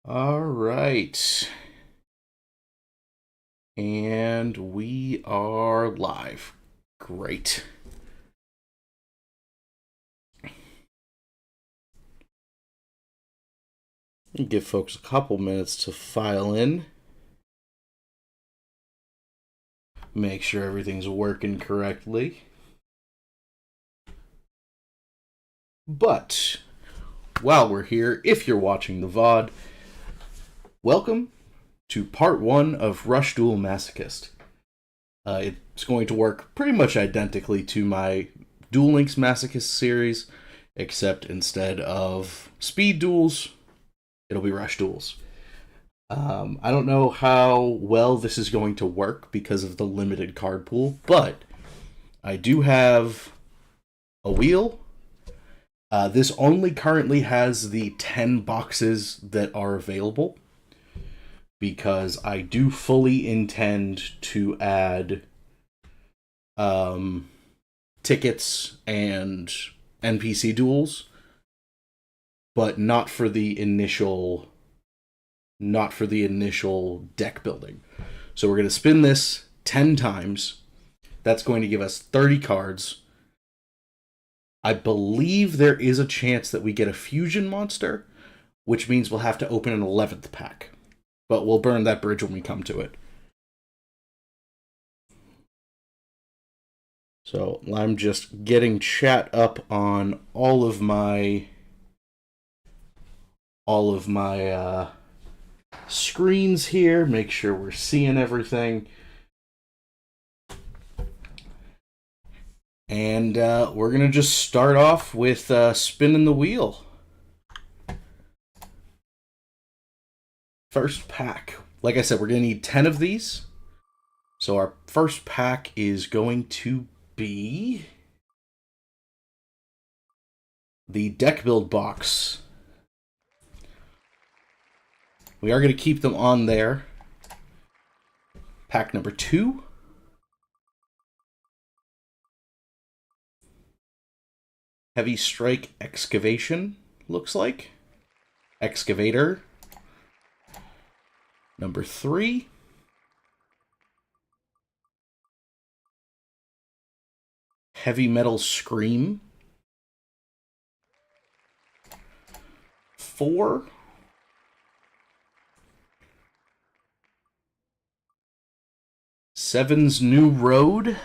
All right. And we are live. Great. Give folks a couple minutes to file in. Make sure everything's working correctly. But while we're here, if you're watching the VOD, welcome to part 1 of Rush Duel Masochist. It's going to work pretty much identically to my Duel Links Masochist series, except instead of speed duels, it'll be rush duels. I don't know how well this is going to work because of the limited card pool, but I do have a wheel. This only currently has the 10 boxes that are available, because I do fully intend to add tickets and NPC duels, but not for the initial deck building. So we're going to spin this 10 times. That's going to give us 30 cards. I believe there is a chance that we get a fusion monster, which means we'll have to open an 11th pack. But we'll burn that bridge when we come to it. So I'm just getting chat up on all of my screens here. Make sure we're seeing everything. And we're going to just start off with spinning the wheel. First pack. Like I said, we're going to need 10 of these. So our first pack is going to be the deck build box. We are going to keep them on there. Pack number 2. Heavy Strike Excavation, looks like. Excavator. Number 3. Heavy Metal Scream. 4. Seven's New Road.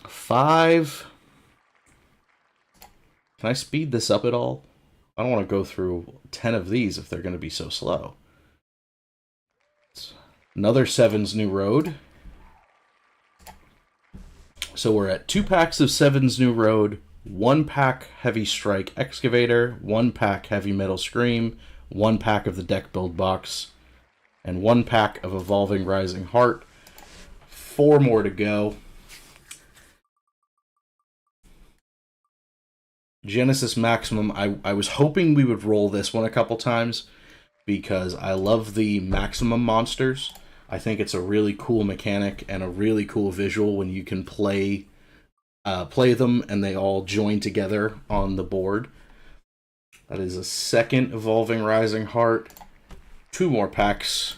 5. Can I speed this up at all? I don't want to go through 10 of these if they're going to be so slow. Another Seven's New Road. So we're at 2 packs of Seven's New Road, 1 pack Heavy Strike Excavator, 1 pack Heavy Metal Scream, 1 pack of the deck build box, and 1 pack of Evolving Rising Heart. 4 more to go. Genesis Maximum, I was hoping we would roll this one a couple times because I love the Maximum monsters. I think it's a really cool mechanic and a really cool visual when you can play them and they all join together on the board. That is a second Evolving Rising Heart. 2 more packs.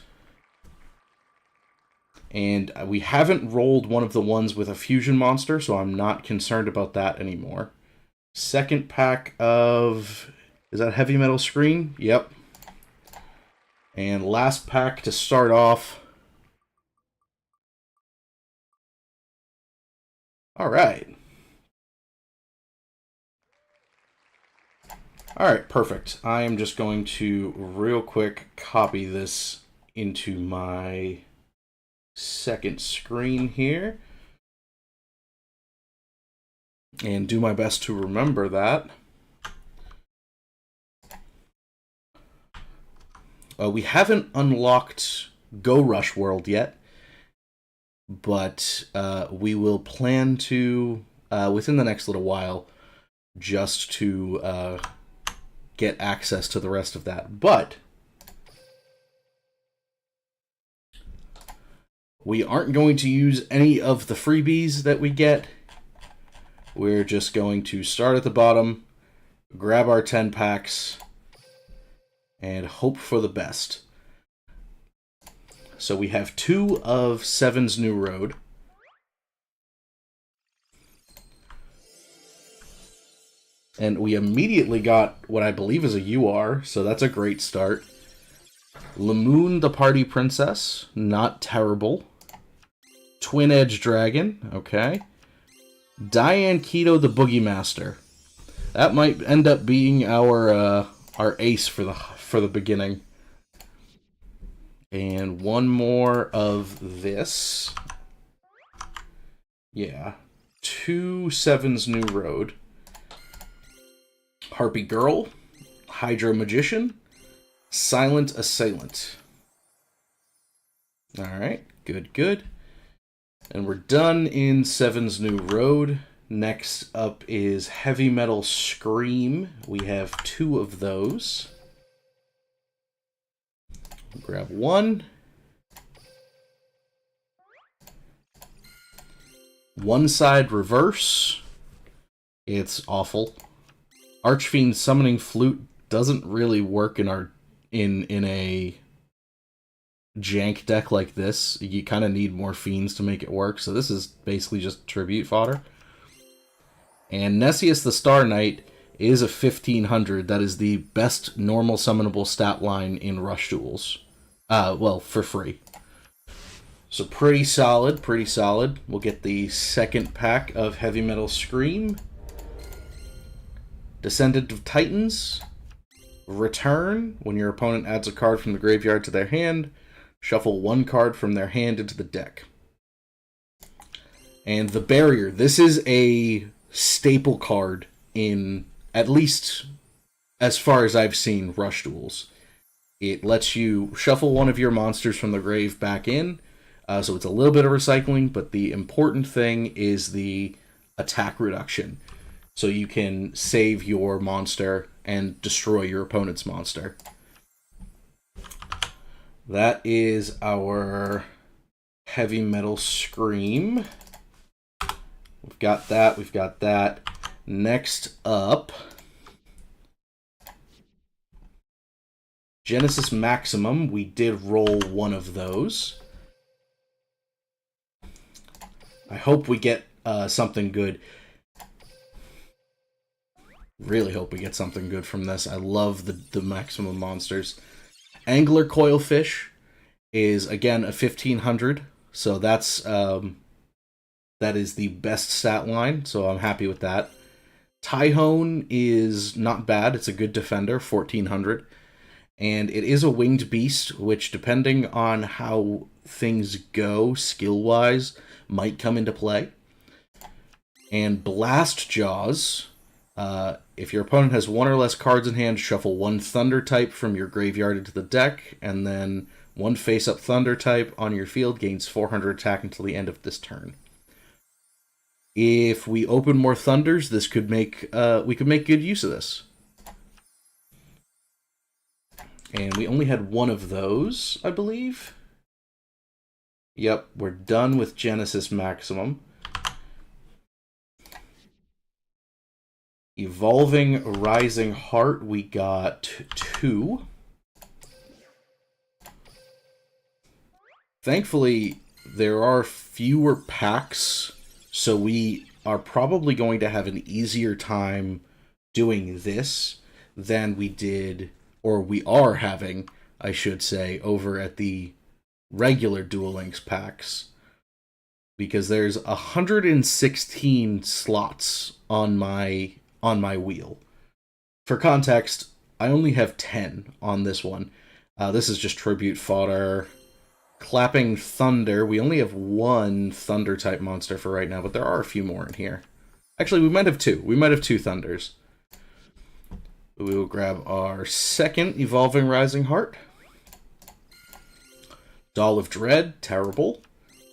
And we haven't rolled one of the ones with a fusion monster, so I'm not concerned about that anymore. Second pack of... is that Heavy Metal Scream? Yep. And last pack to start off. Alright. Alright, perfect. I am just going to real quick copy this into my second screen here. And do my best to remember that. We haven't unlocked Go Rush World yet, but we will plan to, within the next little while, just to get access to the rest of that. But we aren't going to use any of the freebies that we get. We're just going to start at the bottom grab our 10 packs, and hope for the best. So we have 2 of 7's New Road. And we immediately got what I believe is a UR, so that's a great start. Lamoon the Party Princess, not terrible. Twin Edge Dragon, okay. Diane Keto the Boogie Master. That might end up being our ace for the beginning. And one more of this. Yeah. 2 7's New Road. Harpy Girl, Hydro Magician, Silent Assailant. Alright, good, good. And we're done in 7's New Road. Next up is Heavy Metal Scream. We have 2 of those. Grab 1. One Side Reverse. It's awful. Archfiend Summoning Flute doesn't really work in a jank deck like this. You kind of need more fiends to make it work, so this is basically just tribute fodder. And Nessius the Star Knight is a 1500. That is the best normal summonable stat line in Rush Duels. Well, for free. So pretty solid, pretty solid. We'll get the second pack of Heavy Metal Scream. Descendant of Titans. Return. When your opponent adds a card from the graveyard to their hand, shuffle 1 card from their hand into the deck. And the Barrier. This is a staple card in, at least as far as I've seen, Rush Duels. It lets you shuffle one of your monsters from the grave back in, so it's a little bit of recycling, but the important thing is the attack reduction. So you can save your monster and destroy your opponent's monster. That is our Heavy Metal Scream. We've got that, we've got that. Next up, Genesis Maximum. We did roll 1 of those. I hope we get something good. Really hope we get something good from this. I love the maximum monsters. Angler Coilfish is, again, a 1500. So that's that is the best stat line, so I'm happy with that. Tyhone is not bad. It's a good defender, 1400. And it is a winged beast, which, depending on how things go skill-wise, might come into play. And Blast Jaws. If your opponent has 1 or less cards in hand, shuffle 1 Thunder type from your graveyard into the deck, and then 1 face-up Thunder type on your field gains 400 attack until the end of this turn. If we open more Thunders, this could make we could make good use of this. And we only had 1 of those, I believe. Yep, we're done with Genesis Maximum. Evolving Rising Heart, we got 2. Thankfully, there are fewer packs, so we are probably going to have an easier time doing this than we did, or we are having, I should say, over at the regular Duel Links packs. Because there's 116 slots on my wheel. For context, I only have 10 on this one. This is just tribute fodder. Clapping Thunder. We only have 1 Thunder type monster for right now, but there are a few more in here. Actually, we might have 2. We might have 2 Thunders. We will grab our second Evolving Rising Heart. Doll of Dread. Terrible.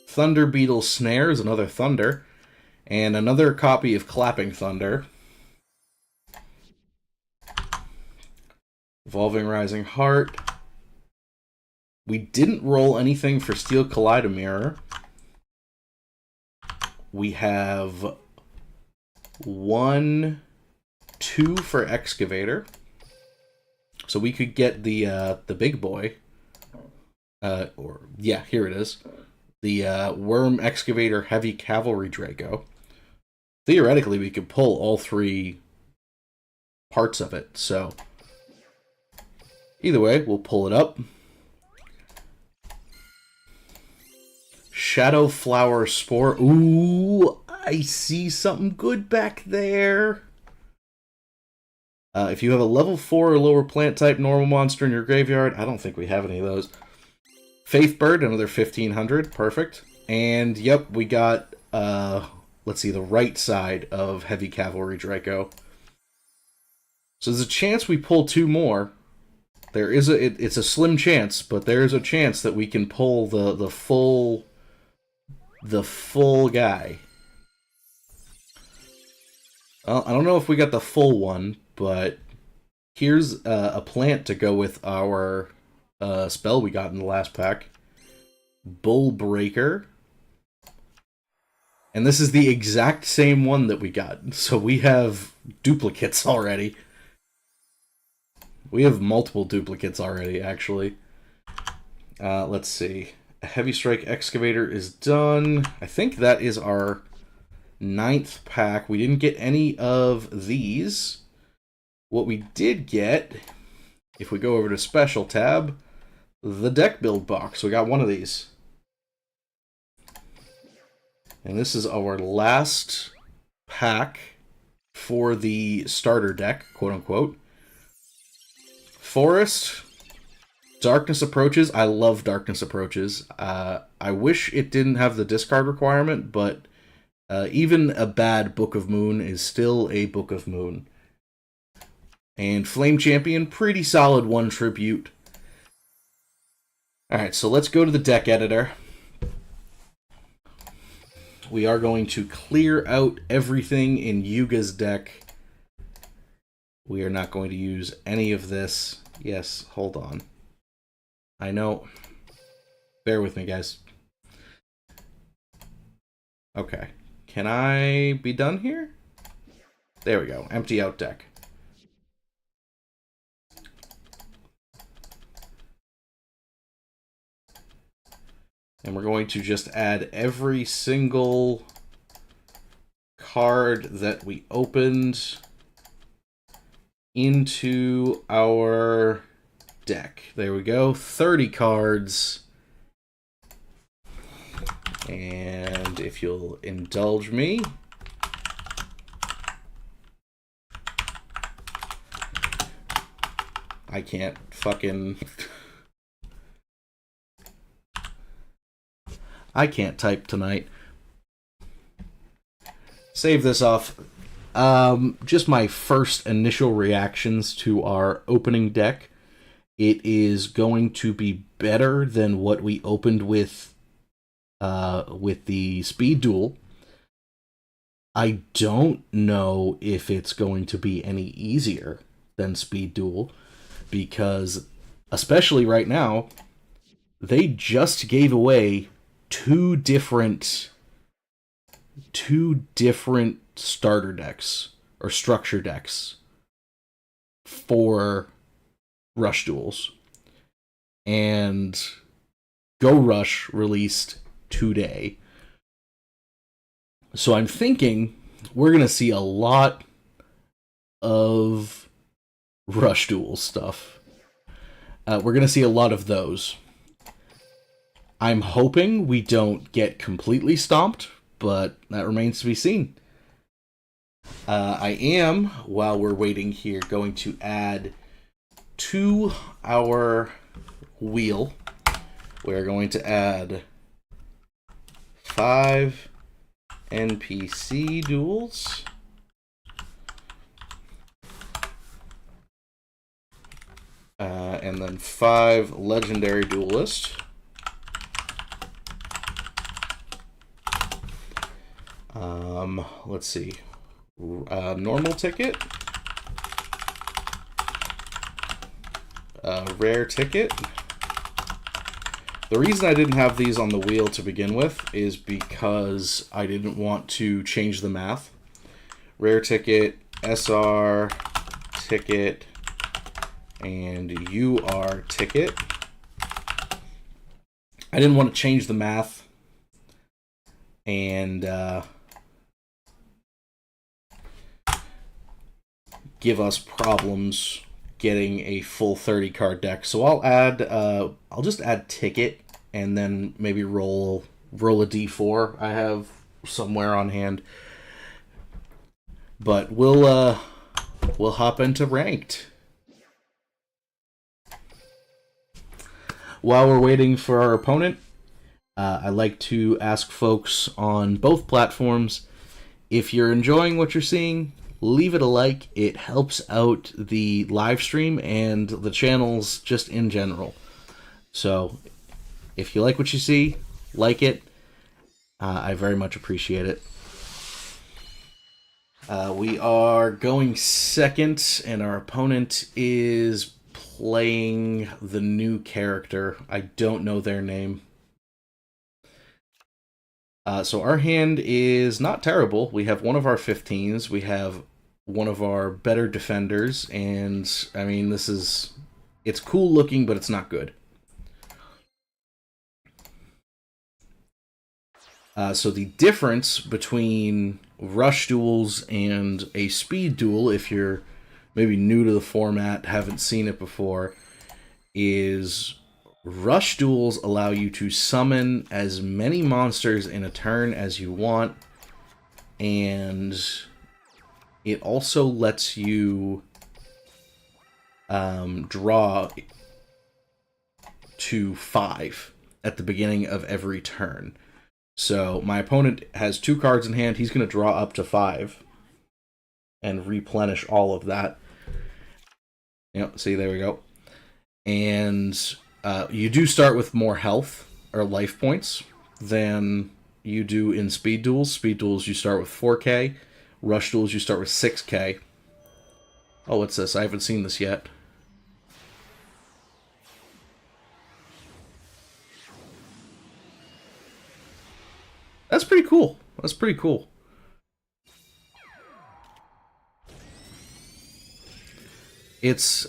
Thunder Beetle Snares. Another Thunder. And another copy of Clapping Thunder. Evolving Rising Heart. We didn't roll anything for Steel Kaleidomirror. We have 1 2 for excavator. So we could get the big boy. Here it is. The worm excavator heavy cavalry Draco. Theoretically, we could pull all 3 parts of it. So either way, we'll pull it up. Shadow Flower Spore. Ooh, I see something good back there. If you have a level 4 or lower plant type normal monster in your graveyard, I don't think we have any of those. Faith Bird, another 1500, perfect. And yep, we got, let's see, the right side of Heavy Cavalry Draco. So there's a chance we pull 2 more. There is it's a slim chance, but there is a chance that we can pull the full guy. Well, I don't know if we got the full one, but here's a plant to go with our spell we got in the last pack. Bull Breaker. And this is the exact same one that we got. So we have duplicates already. We have multiple duplicates already, actually. Let's see. A Heavy Strike Excavator is done. I think that is our 9th pack. We didn't get any of these. What we did get, if we go over to Special tab, the deck build box. We got one of these. And this is our last pack for the starter deck, quote unquote. Forest, Darkness Approaches. I love Darkness Approaches. I wish it didn't have the discard requirement, but even a bad Book of Moon is still a Book of Moon. And Flame Champion, pretty solid 1 tribute. Alright, so let's go to the deck editor. We are going to clear out everything in Yuga's deck. We are not going to use any of this. Yes, hold on. I know. Bear with me, guys. Okay. Can I be done here? There we go. Empty out deck. And we're going to just add every single card that we opened into our deck. There we go. 30 cards. And if you'll indulge me, I can't fucking... I can't type tonight. Save this off. Just my first initial reactions to our opening deck. It is going to be better than what we opened with the Speed Duel. I don't know if it's going to be any easier than Speed Duel, because, especially right now, they just gave away two different starter decks or structure decks for Rush Duels. And Go Rush released today. So I'm thinking we're going to see a lot of Rush Duels stuff. We're going to see a lot of those. I'm hoping we don't get completely stomped, but that remains to be seen. I am, while we're waiting here, going to add to our wheel. We're going to add 5 NPC duels. And then 5 legendary duelists. Let's see. Normal ticket. Rare ticket. The reason I didn't have these on the wheel to begin with is because I didn't want to change the math. Rare ticket, SR ticket and UR ticket. I didn't want to change the math and give us problems getting a full 30 card deck. So I'll just add ticket and then maybe roll a d4 I have somewhere on hand. But we'll hop into ranked. While we're waiting for our opponent, I like to ask folks on both platforms, if you're enjoying what you're seeing, leave it a like. It helps out the live stream and the channels just in general. So if you like what you see, like it. I very much appreciate it. We are going second, and our opponent is playing the new character. I don't know their name. So our hand is not terrible. We have one of our 15s. We have one of our better defenders, and I mean, it's cool looking, but it's not good. So the difference between rush duels and a speed duel, if you're maybe new to the format, haven't seen it before, is rush duels allow you to summon as many monsters in a turn as you want, and it also lets you draw to 5 at the beginning of every turn. So my opponent has 2 cards in hand. He's going to draw up to 5 and replenish all of that. Yep, see, there we go. And you do start with more health or life points than you do in speed duels. Speed duels, you start with 4k. Rush duels, you start with 6k. Oh, what's this? I haven't seen this yet. That's pretty cool. That's pretty cool. It's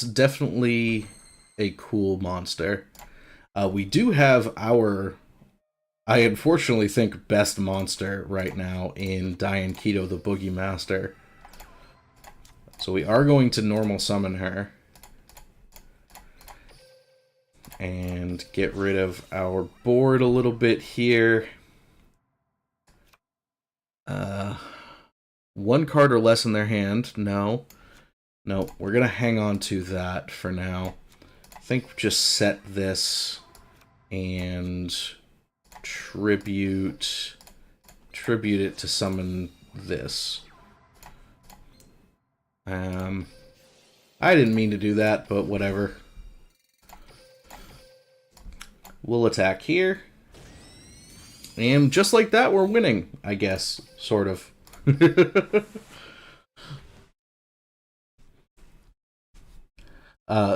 definitely a cool monster. We do have our, I unfortunately think, best monster right now in Diane Keto, the Boogie Master. So we are going to normal summon her. And get rid of our board a little bit here. 1 card or less in their hand. No. No, we're going to hang on to that for now. I think just set this and tribute it to summon this. I didn't mean to do that, but whatever. We'll attack here. And just like that, we're winning, I guess. Sort of.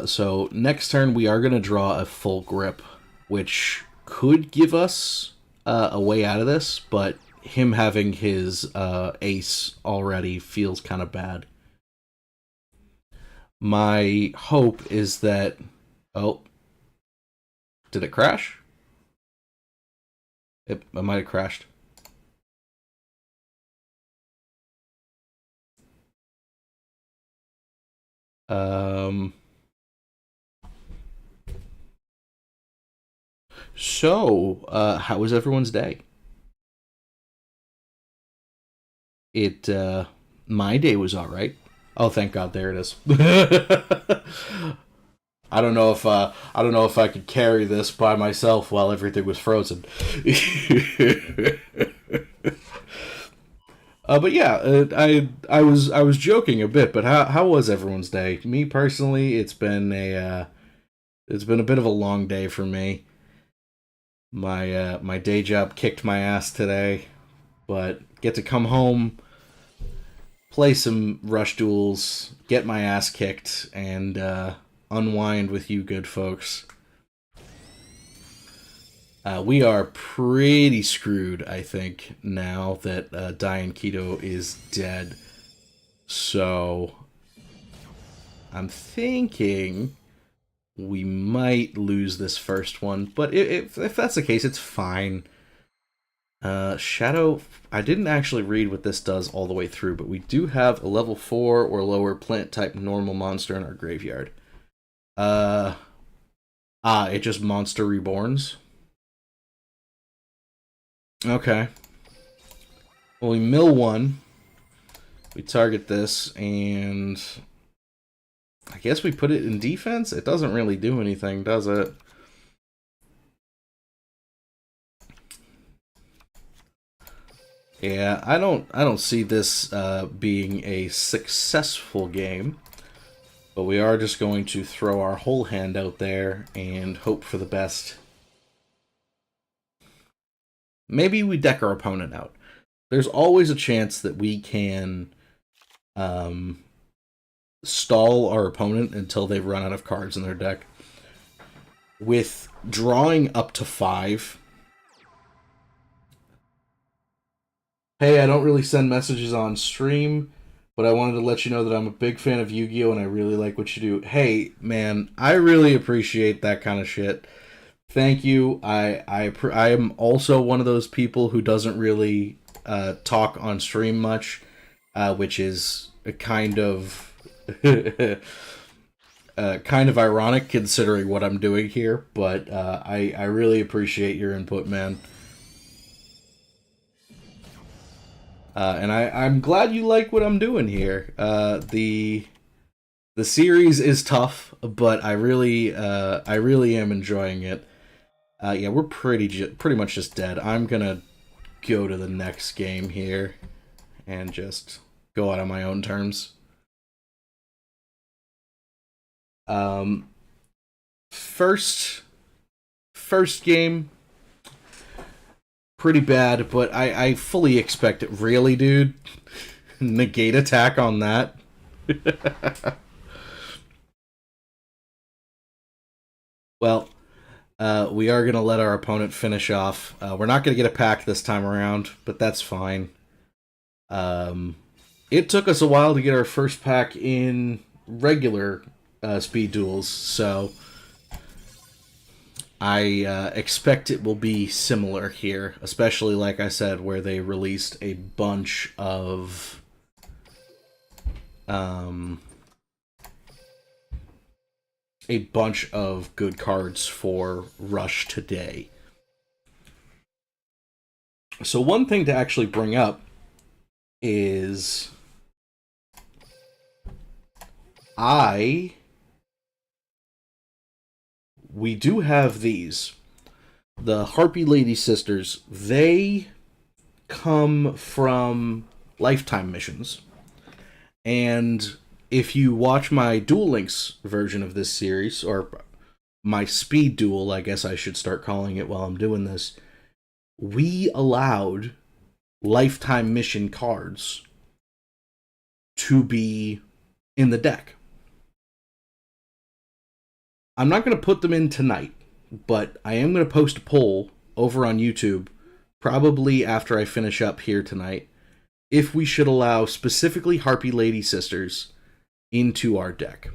So next turn, we are going to draw a full grip, which could give us a way out of this, but him having his ace already feels kind of bad. My hope is that... Oh. Did it crash? It might have crashed. So, how was everyone's day? My day was alright. Oh, thank God, there it is. I don't know if I could carry this by myself while everything was frozen. But yeah, I was joking a bit. But how was everyone's day? Me personally, it's been a bit of a long day for me. My day job kicked my ass today, but get to come home, play some rush duels, get my ass kicked, and unwind with you good folks. We are pretty screwed, I think, now that Diane Keto is dead. So I'm thinking we might lose this first one, but if that's the case, it's fine. Shadow, I didn't actually read what this does all the way through, but we do have a level 4 or lower plant type normal monster in our graveyard. Uh, it just monster reborns. Okay. Well, we mill one. We target this, and I guess we put it in defense? It doesn't really do anything, does it? Yeah, I don't see this being a successful game. But we are just going to throw our whole hand out there and hope for the best. Maybe we deck our opponent out. There's always a chance that we can stall our opponent until they've run out of cards in their deck. With drawing up to 5. Hey, I don't really send messages on stream, but I wanted to let you know that I'm a big fan of Yu-Gi-Oh! And I really like what you do. Hey, man, I really appreciate that kind of shit. Thank you. I am also one of those people who doesn't really talk on stream much, which is a kind of kind of ironic considering what I'm doing here. But I really appreciate your input, man. And I'm glad you like what I'm doing here. The series is tough, but I really am enjoying it. Yeah, we're pretty much just dead. I'm gonna go to the next game here and just go out on my own terms. Um, first game, pretty bad, but I fully expect it. Really, dude? Negate attack on that? Well, we are going to let our opponent finish off. We're not going to get a pack this time around, but that's fine. It took us a while to get our first pack in regular speed duels, so I expect it will be similar here, especially, like I said, where they released a bunch of good cards for Rush today. So one thing to actually bring up is we do have these. The Harpy Lady Sisters, they come from Lifetime missions. And if you watch my Duel Links version of this series, or my Speed Duel, I guess I should start calling it while I'm doing this, we allowed Lifetime mission cards to be in the deck. I'm not going to put them in tonight, but I am going to post a poll over on YouTube, probably after I finish up here tonight, if we should allow specifically Harpy Lady Sisters into our deck.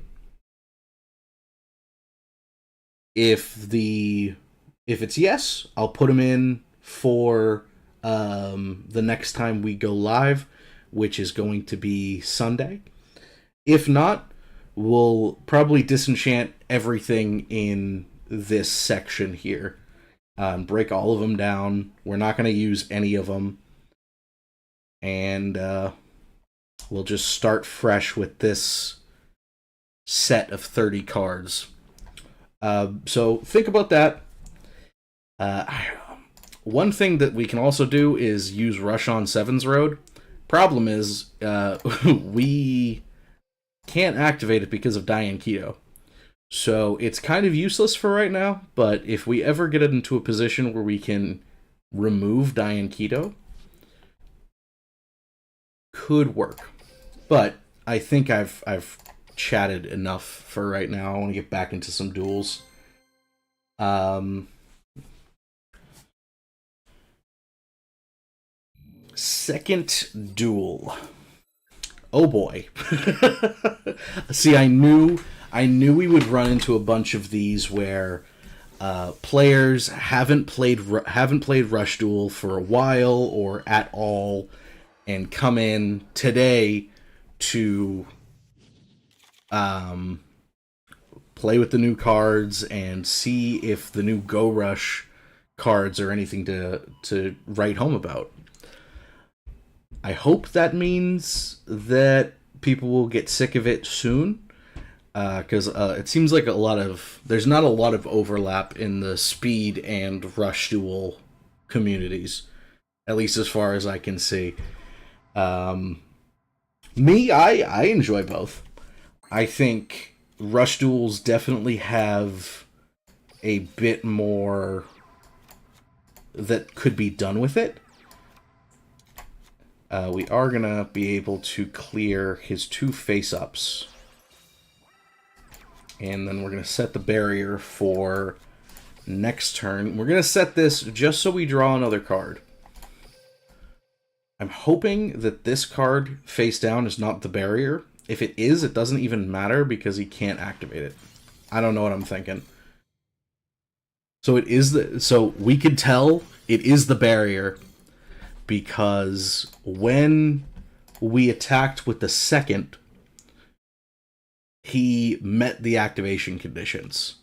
If it's yes, I'll put them in for the next time we go live, which is going to be Sunday. If not, we'll probably disenchant everything in this section here. Break all of them down. We're not going to use any of them. And we'll just start fresh with this set of 30 cards. So think about that. One thing that we can also do is use Rush on Seven's Road. Problem is, we can't activate it because of Diane Keto. So it's kind of useless for right now, but if we ever get it into a position where we can remove Diane Keto, could work. But I think I've chatted enough for right now. I want to get back into some duels. Second Duel. Oh boy. See, I knew we would run into a bunch of these where players haven't played Rush Duel for a while or at all, and come in today to play with the new cards and see if the new Go Rush cards are anything to write home about. I hope that means that people will get sick of it soon, because it seems like there's not a lot of overlap in the Speed and Rush Duel communities, at least as far as I can see. I enjoy both. I think Rush Duels definitely have a bit more that could be done with it. We are going to be able to clear his 2 face-ups. And then we're going to set the barrier for next turn. We're going to set this just so we draw another card. I'm hoping that this card face down is not the barrier. If it is, it doesn't even matter because he can't activate it. I don't know what I'm thinking. So we could tell it is the barrier because when we attacked with the second, he met the activation conditions.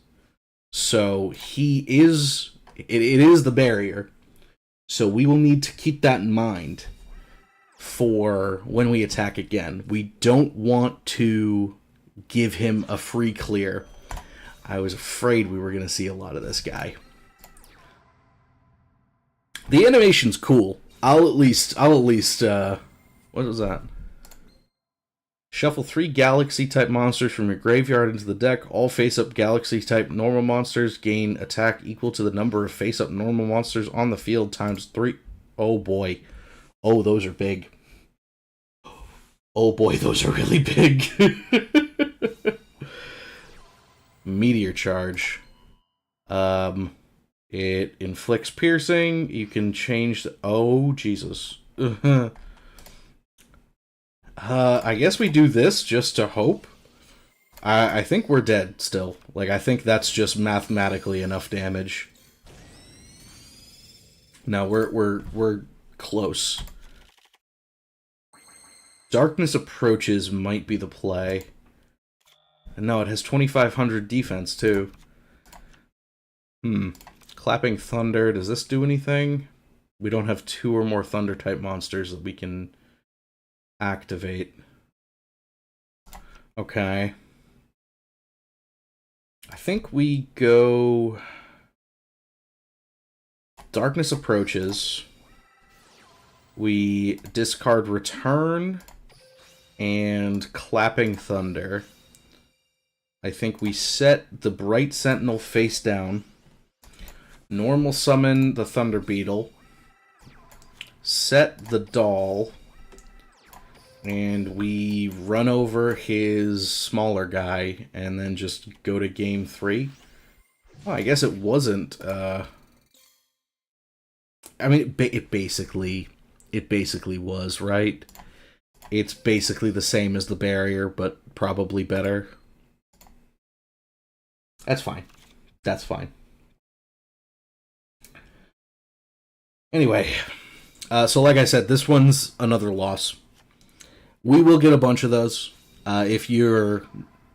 So it is the barrier. So we will need to keep that in mind for when we attack again. We don't want to give him a free clear. I was afraid we were going to see a lot of this guy. The animation's cool. I'll at least what was that? Shuffle 3 Galaxy-type monsters from your graveyard into the deck. All face-up Galaxy-type normal monsters gain attack equal to the number of face-up normal monsters on the field times 3. Oh boy. Oh, those are big. Oh boy, those are really big. Meteor Charge. It inflicts piercing. You can change the... Oh, Jesus. I guess we do this just to hope. I think we're dead still. Like, I think that's just mathematically enough damage. No, we're close. Darkness Approaches might be the play. And no, it has 2,500 defense, too. Clapping Thunder, does this do anything? We don't have 2 or more Thunder-type monsters that we can activate. Okay. I think we go... Darkness Approaches. We discard Return and Clapping Thunder. I think we set the Bright Sentinel face down. Normal summon the Thunder Beetle. Set the Doll. And we run over his smaller guy and then just go to game 3. Oh, I guess it wasn't... I mean, it basically was, right? It's basically the same as the barrier, but probably better. That's fine. That's fine. Anyway, so like I said, this one's another loss. We will get a bunch of those. If you're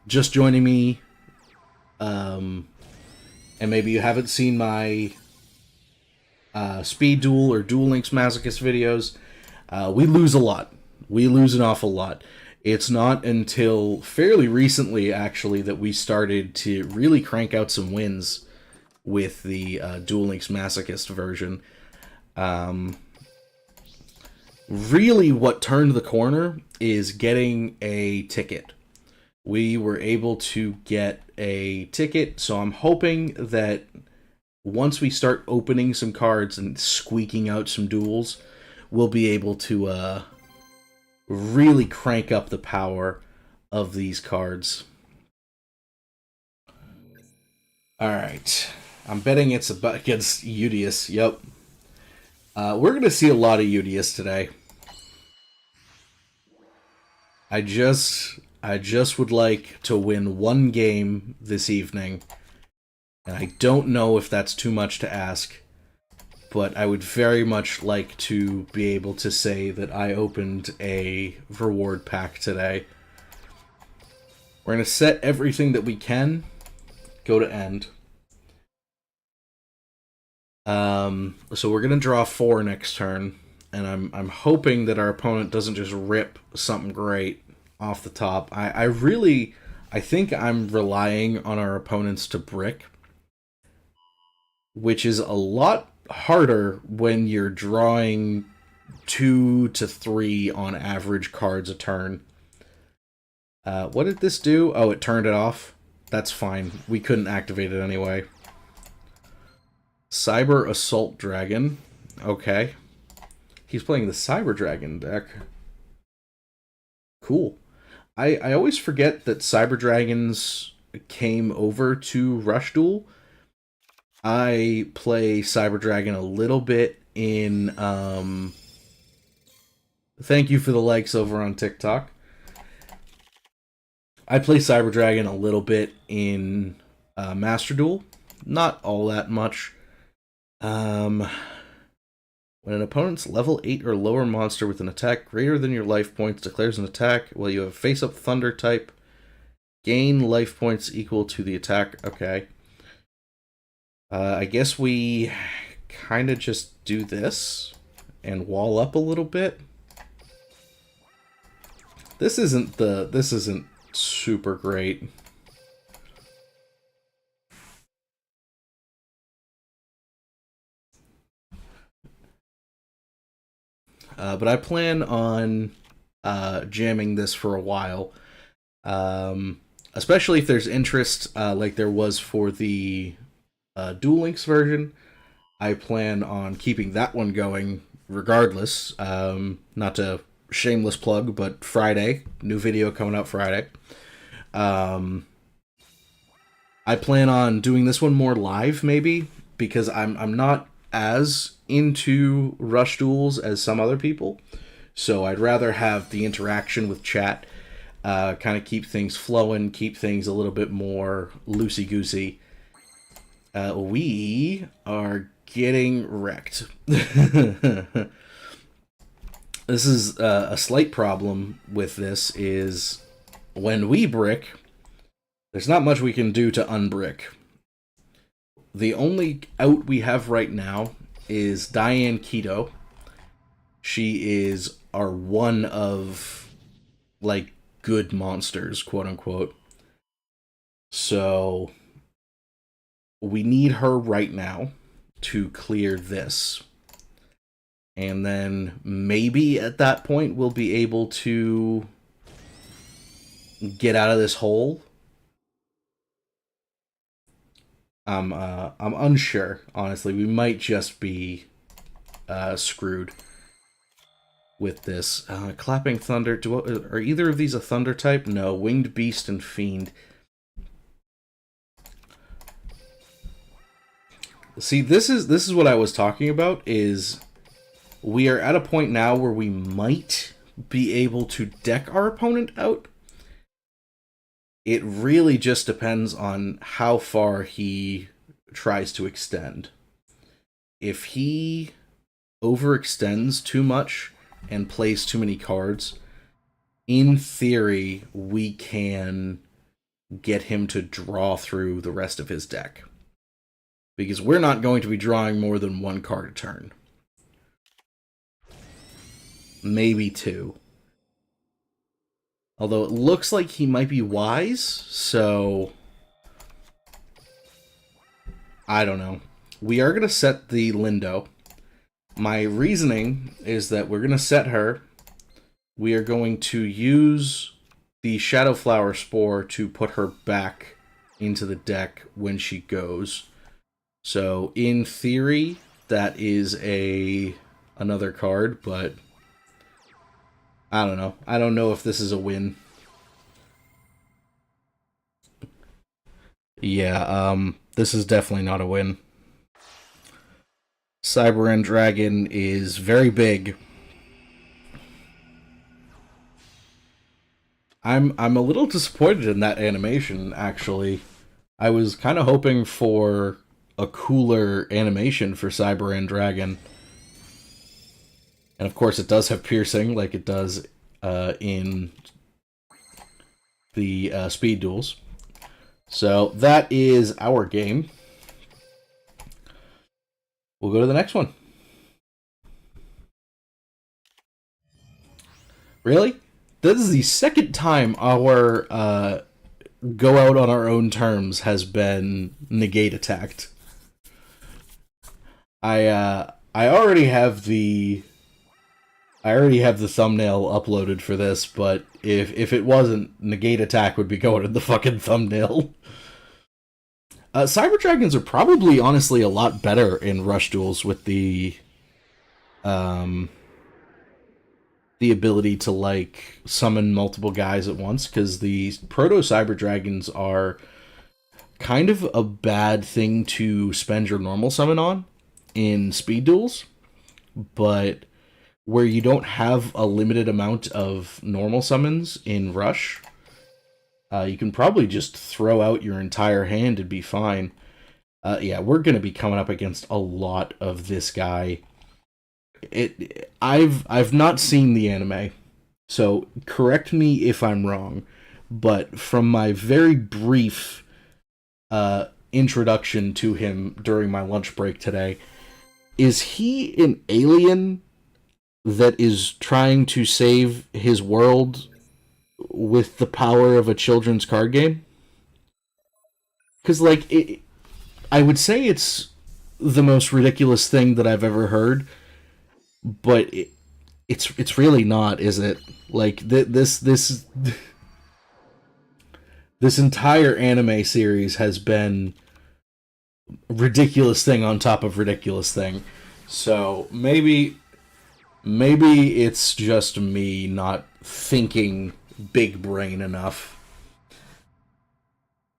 just joining me, and maybe you haven't seen my Speed Duel or Duel Links Masochist videos, we lose a lot. We lose an awful lot. It's not until fairly recently, actually, that we started to really crank out some wins with the Duel Links Masochist version. Really, what turned the corner is getting a ticket. We were able to get a ticket, so I'm hoping that once we start opening some cards and squeaking out some duels, we'll be able to really crank up the power of these cards. Alright. I'm betting it's against Udius. Yep. We're going to see a lot of Udius today. I just would like to win one game this evening, and I don't know if that's too much to ask, but I would very much like to be able to say that I opened a reward pack today. We're going to set everything that we can, go to end. So we're going to draw 4 next turn, and I'm hoping that our opponent doesn't just rip something great off the top. I think I'm relying on our opponents to brick, which is a lot harder when you're drawing 2 to 3 on average cards a turn. What did this do? Oh, it turned it off. That's fine. We couldn't activate it anyway. Cyber Assault Dragon. Okay. He's playing the Cyber Dragon deck. Cool. I always forget that Cyber Dragons came over to Rush Duel. I play Cyber Dragon a little bit in thank you for the likes over on TikTok. I play Cyber Dragon a little bit in Master Duel. Not all that much. When an opponent's level 8 or lower monster with an attack greater than your life points declares an attack while you have face-up Thunder type, gain life points equal to the attack. Okay. I guess we kind of just do this and wall up a little bit. This isn't super great. But I plan on jamming this for a while. Especially if there's interest, like there was for the Duel Links version. I plan on keeping that one going regardless. Not to shameless plug, but Friday, new video coming out Friday. I plan on doing this one more live, maybe, because I'm not as into Rush Duels as some other people. So I'd rather have the interaction with chat, kind of keep things flowing, keep things a little bit more loosey-goosey. We are getting wrecked. This is a slight problem with this is when we brick, there's not much we can do to unbrick. The only out we have right now is Diane Keto. She is our one of, like, good monsters, quote unquote. So we need her right now to clear this. And then maybe at that point we'll be able to get out of this hole. I'm unsure, honestly. We might just be screwed with this. Clapping Thunder. Are either of these a Thunder type? No. Winged Beast and Fiend. See, this is what I was talking about, is we are at a point now where we might be able to deck our opponent out. It really just depends on how far he tries to extend. If he overextends too much and plays too many cards, in theory, we can get him to draw through the rest of his deck. Because we're not going to be drawing more than 1 card a turn. Maybe 2. Although it looks like he might be wise, so I don't know. We are going to set the Lindo. My reasoning is that we're going to set her. We are going to use the Shadowflower Spore to put her back into the deck when she goes. So, in theory, that is another card, but I don't know. I don't know if this is a win. Yeah, this is definitely not a win. Cyber End Dragon is very big. I'm a little disappointed in that animation, actually. I was kind of hoping for a cooler animation for Cyber End Dragon. And of course, it does have piercing, like it does in the speed duels. So that is our game. We'll go to the next one. Really? This is the second time our go out on our own terms has been negate attacked. I already have the thumbnail uploaded for this, but if it wasn't, negate attack would be going in the fucking thumbnail. Cyber Dragons are probably honestly a lot better in rush duels with the ability to like summon multiple guys at once, because the proto Cyber Dragons are kind of a bad thing to spend your normal summon on in speed duels, but where you don't have a limited amount of normal summons in rush, you can probably just throw out your entire hand and be fine. Yeah, we're gonna be coming up against a lot of this guy. I've not seen the anime, so correct me if I'm wrong, but from my very brief introduction to him during my lunch break today, is he an alien that is trying to save his world with the power of a children's card game? Because, like, I would say it's the most ridiculous thing that I've ever heard, but it's really not, is it? Like, this entire anime series has been ridiculous thing on top of ridiculous thing. So maybe it's just me not thinking big brain enough.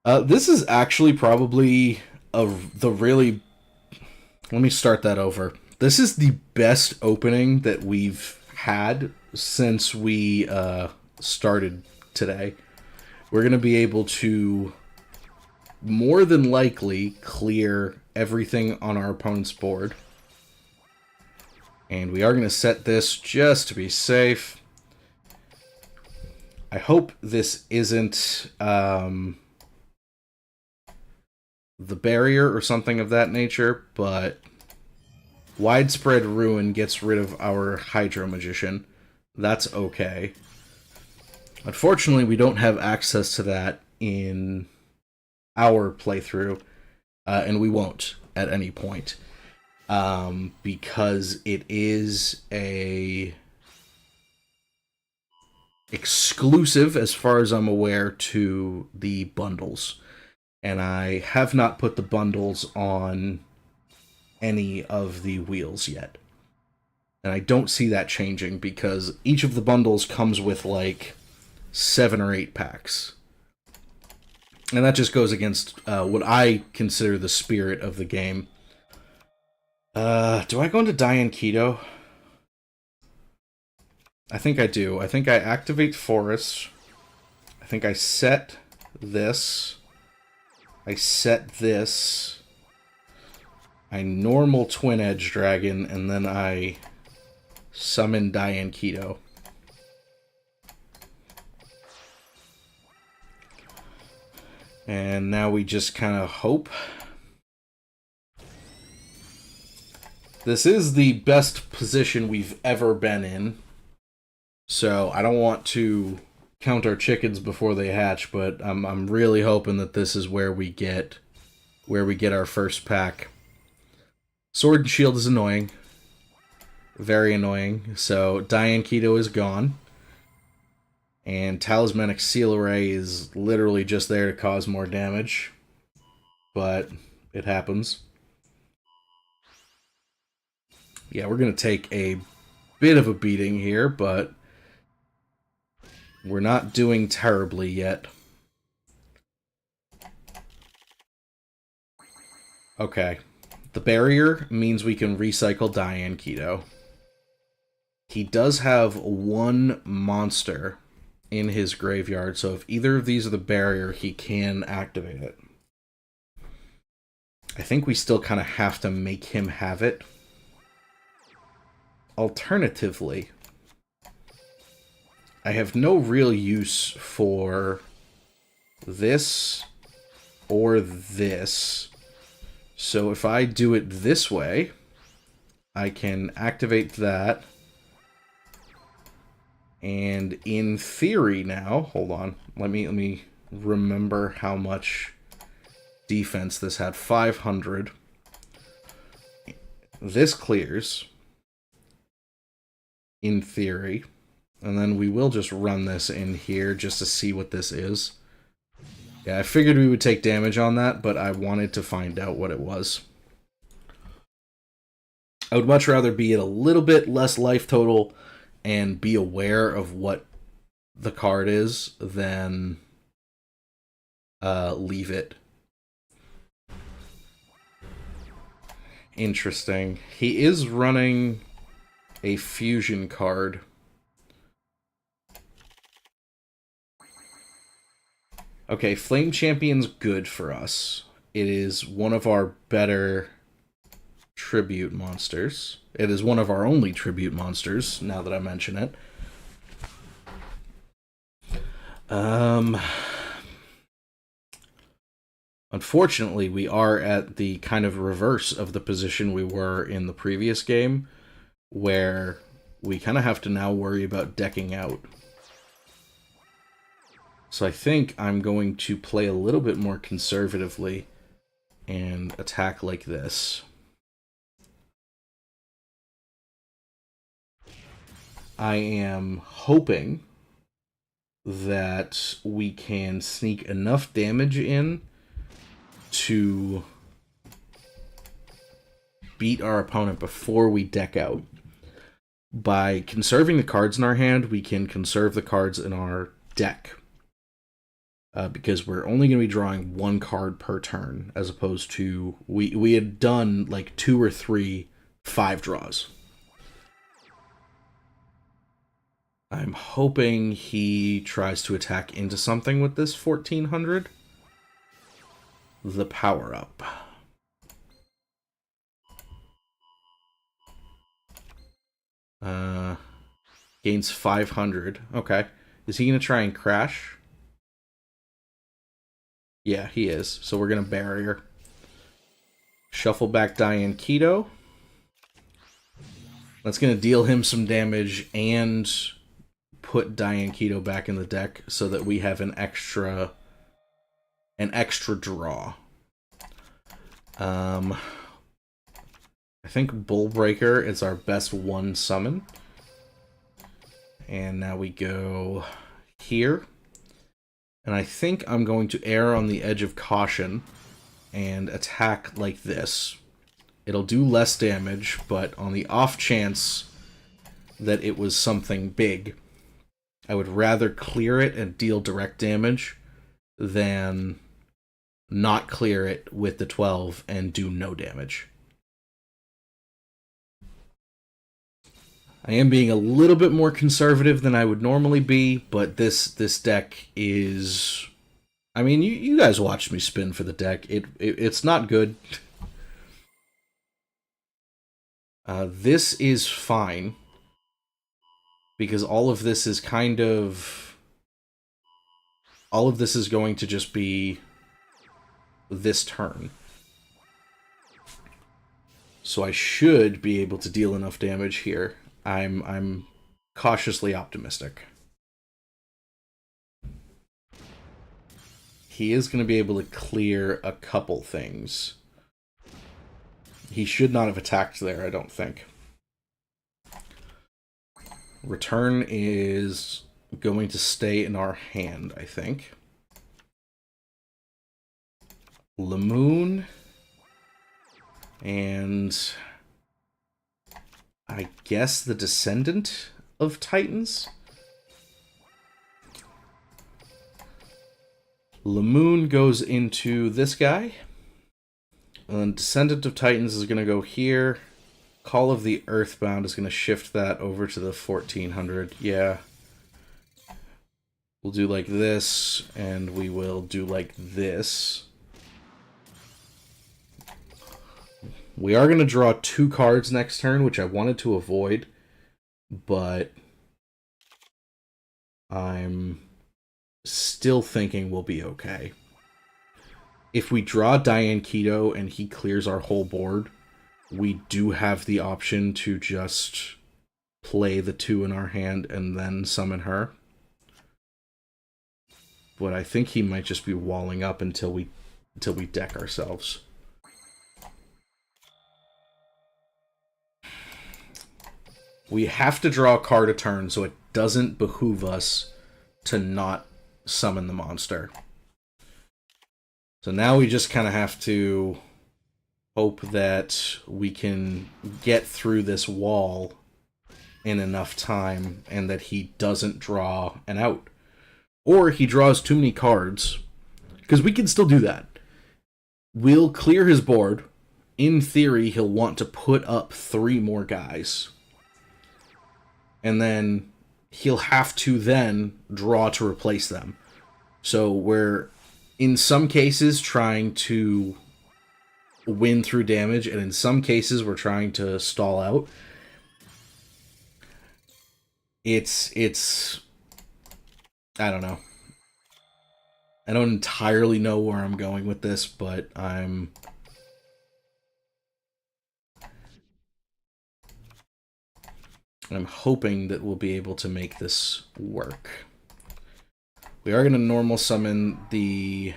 This is actually probably the really... Let me start that over. This is the best opening that we've had since we started today. We're going to be able to more than likely clear everything on our opponent's board. And we are going to set this just to be safe. I hope this isn't the barrier or something of that nature, but widespread ruin gets rid of our Hydro Magician. That's okay. Unfortunately, we don't have access to that in our playthrough, and we won't at any point, because it is a exclusive, as far as I'm aware, to the bundles, and I have not put the bundles on any of the wheels yet, and I don't see that changing because each of the bundles comes with like 7 or 8 packs. And that just goes against what I consider the spirit of the game. Do I go into Diane Keto? I think I do. I think I activate Forest. I think I set this. I set this. I normal Twin Edge Dragon, and then I summon Diane Keto. And now we just kind of hope. This is the best position we've ever been in. So I don't want to count our chickens before they hatch, but I'm really hoping that this is where we get our first pack. Sword and Shield is annoying. Very annoying. So Diane Keto is gone. And Talismanic Seal Array is literally just there to cause more damage. But it happens. Yeah, we're going to take a bit of a beating here, but we're not doing terribly yet. Okay. The barrier means we can recycle Diane Keto. He does have one monster in his graveyard, so if either of these are the barrier, he can activate it. I think we still kind of have to make him have it. Alternatively, I have no real use for this or this. So if I do it this way, I can activate that. And in theory now, hold on, let me remember how much defense this had. 500. This clears, in theory. And then we will just run this in here just to see what this is. Yeah, I figured we would take damage on that, but I wanted to find out what it was. I would much rather be at a little bit less life total and be aware of what the card is than leave it. Interesting. He is running a fusion card. Okay, Flame Champion's good for us. It is one of our better tribute monsters. It is one of our only tribute monsters, now that I mention it. Unfortunately, we are at the kind of reverse of the position we were in the previous game, where we kind of have to now worry about decking out. So I think I'm going to play a little bit more conservatively and attack like this. I am hoping that we can sneak enough damage in to beat our opponent before we deck out. By conserving the cards in our hand, we can conserve the cards in our deck. Because we're only going to be drawing one card per turn, as opposed to... We had done like 2 or 3 5 draws. I'm hoping he tries to attack into something with this 1400. The power-up. Gains 500. Okay. Is he going to try and crash? Yeah, he is. So we're going to barrier. Shuffle back Diane Keto. That's going to deal him some damage and put Diane Keto back in the deck so that we have an extra draw. I think Bullbreaker is our best one summon. And now we go here. And I think I'm going to err on the edge of caution and attack like this. It'll do less damage, but on the off chance that it was something big, I would rather clear it and deal direct damage than not clear it with the 12 and do no damage. I am being a little bit more conservative than I would normally be, but this deck is... I mean, you guys watched me spin for the deck. It's not good. This is fine, because all of this is kind of... All of this is going to just be this turn. So I should be able to deal enough damage here. I'm cautiously optimistic. He is going to be able to clear a couple things. He should not have attacked there, I don't think. Return is going to stay in our hand, I think. Lamoon. And I guess the Descendant of Titans? Lamoon goes into this guy. And then Descendant of Titans is going to go here. Call of the Earthbound is going to shift that over to the 1400. Yeah. We'll do like this, and we will do like this. We are going to draw 2 cards next turn, which I wanted to avoid, but I'm still thinking we'll be okay. If we draw Diane Keto and he clears our whole board, we do have the option to just play the 2 in our hand and then summon her. But I think he might just be walling up until we deck ourselves. We have to draw a card a turn, so it doesn't behoove us to not summon the monster. So now we just kind of have to hope that we can get through this wall in enough time and that he doesn't draw an out. Or he draws too many cards, because we can still do that. We'll clear his board. In theory, he'll want to put up 3 more guys. And then he'll have to then draw to replace them. So we're, in some cases, trying to win through damage, and in some cases, we're trying to stall out. It's I don't know. I don't entirely know where I'm going with this, but I'm hoping that we'll be able to make this work. We are going to normal summon the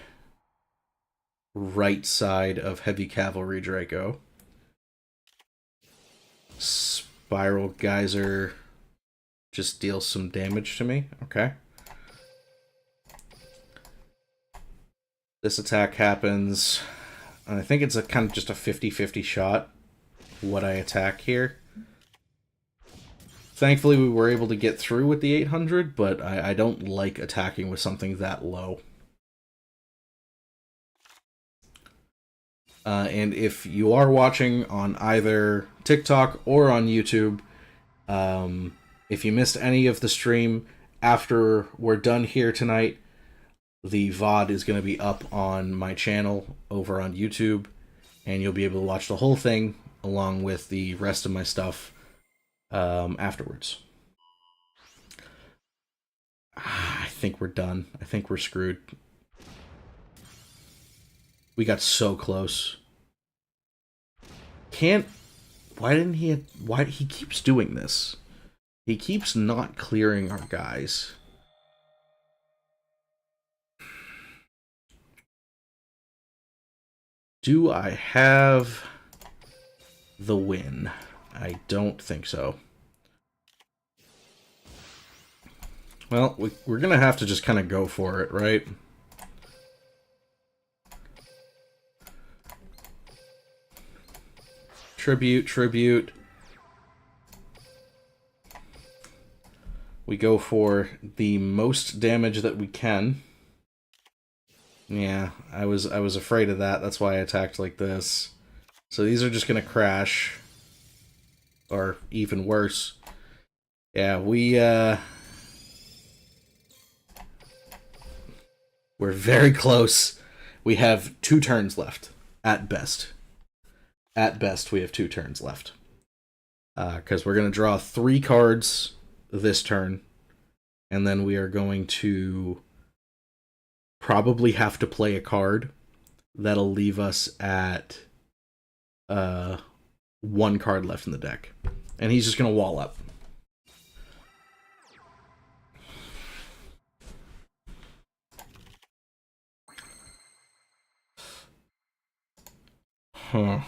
right side of Heavy Cavalry Draco. Spiral Geyser just deals some damage to me. Okay. This attack happens, and I think it's a kind of just a 50-50 shot what I attack here. Thankfully, we were able to get through with the 800, but I don't like attacking with something that low. And if you are watching on either TikTok or on YouTube, if you missed any of the stream after we're done here tonight, the VOD is going to be up on my channel over on YouTube, and you'll be able to watch the whole thing along with the rest of my stuff afterwards. I think we're done. I think we're screwed. We got so close. Why he keeps doing this? He keeps not clearing our guys. Do I have the win? I don't think so. Well, we're going to have to just kind of go for it, right? Tribute, tribute. We go for the most damage that we can. Yeah, I was afraid of that. That's why I attacked like this. So these are just going to crash. Or even worse. Yeah, we're very close. We have 2 turns left, at best. At best, we have 2 turns left. Because we're going to draw 3 cards this turn. And then we are going to probably have to play a card that'll leave us at 1 card left in the deck. And he's just going to wall up. Huh.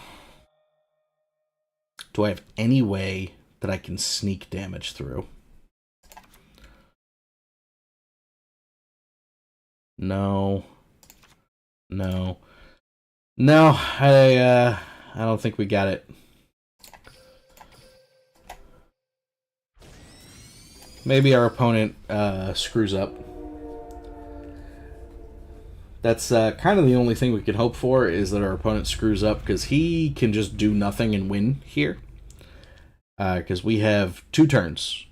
Do I have any way that I can sneak damage through? No. No. No, I don't think we got it. Maybe our opponent screws up. That's kind of the only thing we can hope for, is that our opponent screws up, because he can just do nothing and win here. Because we have 2 turns.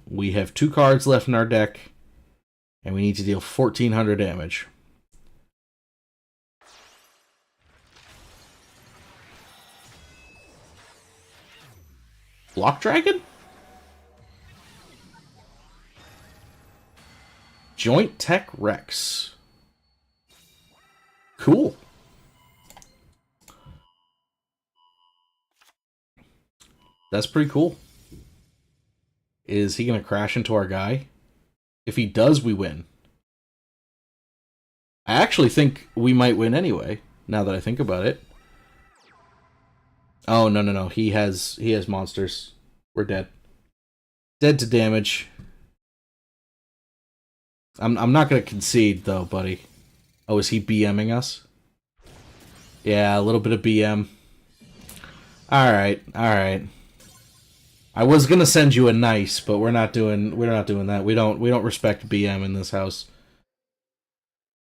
We have 2 cards left in our deck, and we need to deal 1,400 damage. Block Dragon? Joint Tech Rex. Cool. That's pretty cool. Is he going to crash into our guy? If he does, we win. I actually think we might win anyway, now that I think about it. Oh, no. He has monsters. We're dead. Dead to damage. I'm not going to concede, though, buddy. Oh, is he BMing us? Yeah, a little bit of BM. Alright. I was gonna send you a nice, but we're not doing that. We don't respect BM in this house.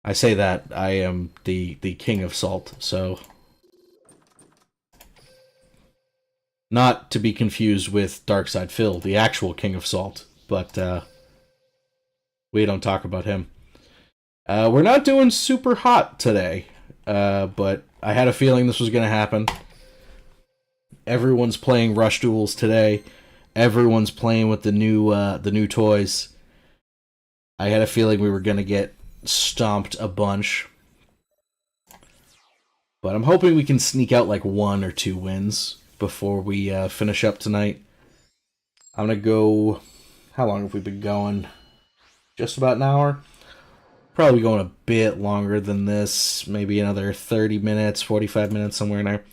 I say that I am the king of salt, so not to be confused with Darkside Phil, the actual king of salt, but we don't talk about him. We're not doing super hot today, but I had a feeling this was gonna happen. Everyone's playing Rush Duels today. Everyone's playing with the new toys. I had a feeling we were gonna get stomped a bunch, but I'm hoping we can sneak out like 1 or 2 wins before we finish up tonight. I'm gonna go. How long have we been going? Just about an hour. Probably going a bit longer than this. Maybe another 30 minutes, 45 minutes, somewhere in there.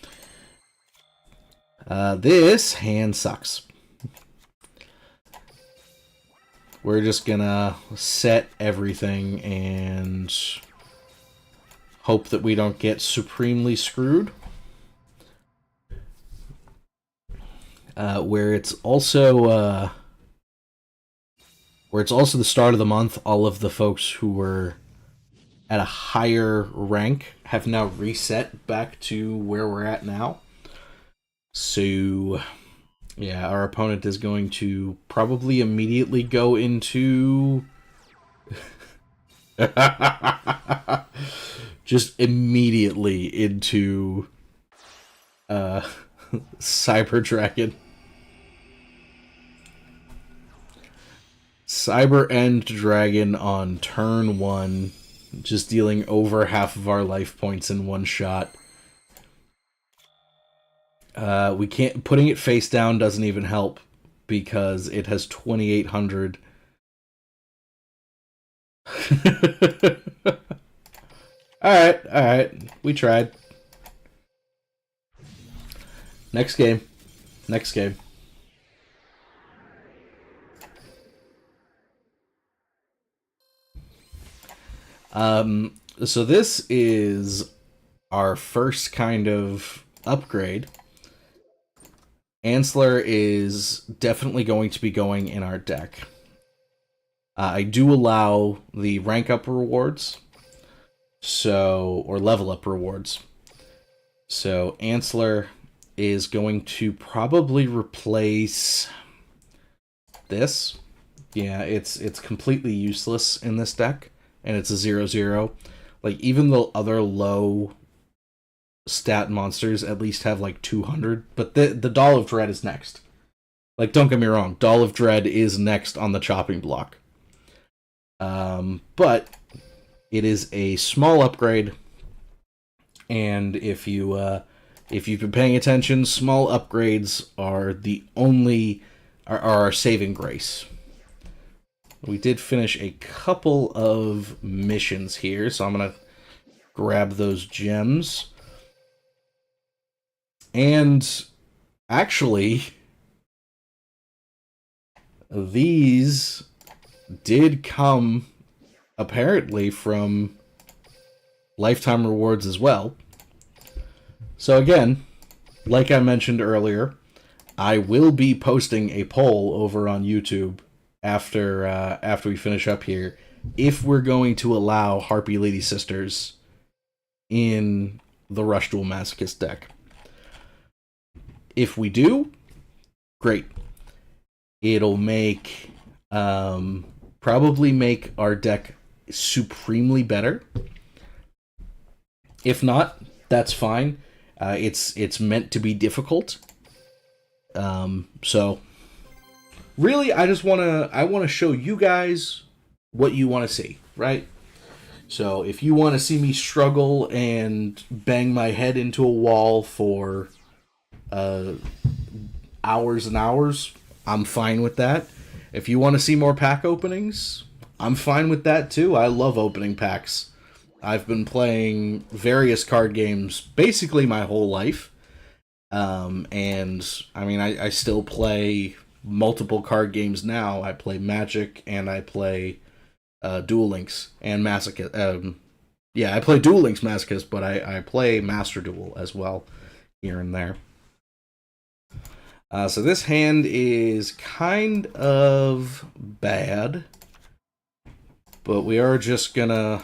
This hand sucks. We're just gonna set everything and hope that we don't get supremely screwed. Where it's also the start of the month, all of the folks who were at a higher rank have now reset back to where we're at now. So, yeah, our opponent is going to probably immediately go into... just immediately into... Cyber Dragon. Cyber End Dragon on turn 1, just dealing over half of our life points in one shot. We can't. Putting it face down doesn't even help because it has 2,800. Alright. We tried. Next game. So this is our first kind of upgrade. Ansler is definitely going to be going in our deck. I do allow the rank up rewards, or level up rewards. So Ansler is going to probably replace this. Yeah, it's completely useless in this deck, and it's a 0/0. Like, even the other low stat monsters at least have like 200, but the Doll of Dread is next. Like, don't get me wrong, Doll of Dread is next on the chopping block. But it is a small upgrade, and if you've been paying attention, small upgrades are our saving grace. We did finish a couple of missions here, so I'm gonna grab those gems. And actually, these did come apparently from lifetime rewards as well. So again, like I mentioned earlier, I will be posting a poll over on YouTube after we finish up here, if we're going to allow Harpy Lady Sisters in the Rush Duel Masochist deck. If we do, great. It'll probably make our deck supremely better. If not, that's fine. It's meant to be difficult. So really, I want to show you guys what you want to see, right? So if you want to see me struggle and bang my head into a wall for hours and hours, I'm fine with that. If you want to see more pack openings, I'm fine with that too. I love opening packs. I've been playing various card games basically my whole life. And I mean, I still play multiple card games now. I play Magic and I play Duel Links and Masochist. I play Duel Links Masochist, but I play Master Duel as well here and there. So this hand is kind of bad, but we are just gonna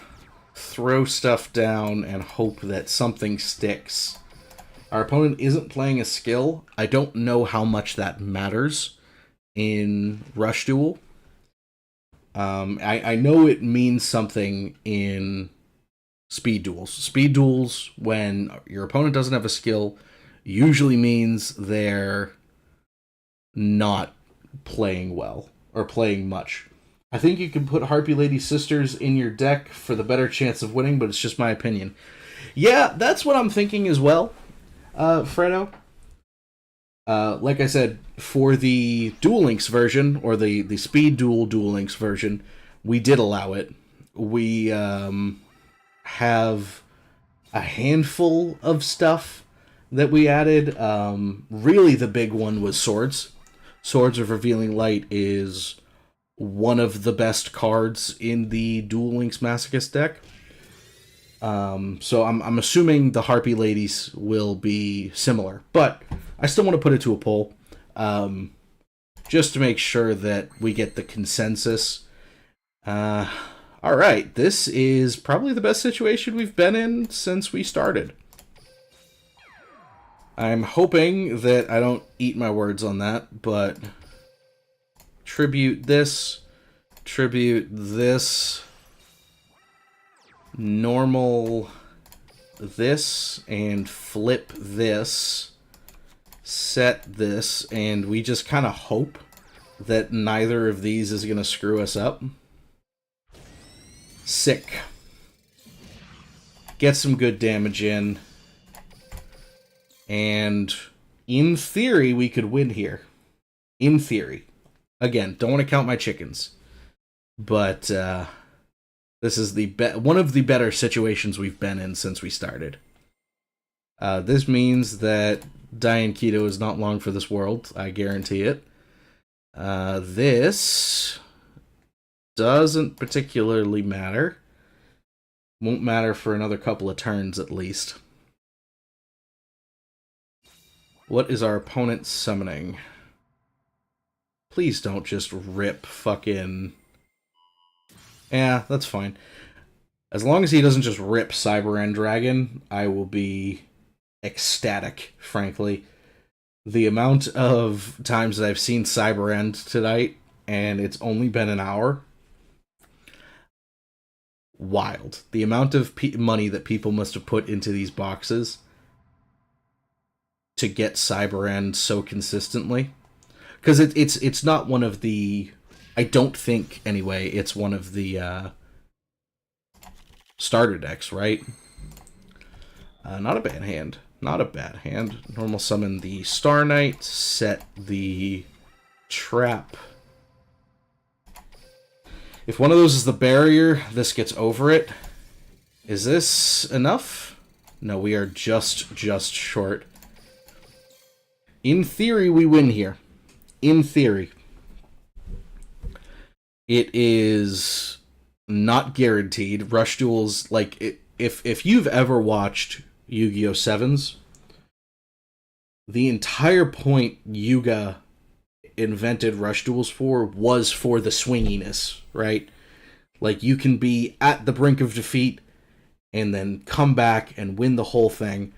throw stuff down and hope that something sticks. Our opponent isn't playing a skill. I don't know how much that matters in Rush Duel. I know it means something in Speed Duels. Speed Duels, when your opponent doesn't have a skill, usually means they're not playing well or playing much. I think you can put Harpy Lady Sisters in your deck for the better chance of winning, but it's just my opinion. Yeah, that's what I'm thinking as well, Fredo. Like I said, for the Duel Links version, or the Speed Duel Links version, we did allow it. We have a handful of stuff that we added. Really, the big one was Swords. Swords of Revealing Light is one of the best cards in the Duel Links Masochist deck. So I'm assuming the Harpy Ladies will be similar, but I still want to put it to a poll, just to make sure that we get the consensus. Alright, this is probably the best situation we've been in since we started. I'm hoping that I don't eat my words on that, but tribute this, normal this, and flip this, set this, and we just kind of hope that neither of these is going to screw us up. Sick. Get some good damage in. And in theory, we could win here. In theory. Again, don't want to count my chickens. But this is one of the better situations we've been in since we started. This means that Diane Keto is not long for this world. I guarantee it. This doesn't particularly matter. Won't matter for another couple of turns at least. What is our opponent summoning? Please don't just rip fucking... Yeah, that's fine. As long as he doesn't just rip Cyber End Dragon, I will be ecstatic, frankly. The amount of times that I've seen Cyber End tonight, and it's only been an hour. Wild. The amount of money that people must have put into these boxes to get Cyber End so consistently. Because it's not one of the... I don't think, anyway, it's one of the starter decks, right? Not a bad hand. Not a bad hand. Normal summon the Star Knight, set the trap. If one of those is the barrier, this gets over it. Is this enough? No, we are just short. In theory, we win here. In theory. It is not guaranteed. Rush Duels, like, if you've ever watched Yu-Gi-Oh! 7s, the entire point Yuga invented Rush Duels for was for the swinginess, right? Like, you can be at the brink of defeat, and then come back and win the whole thing.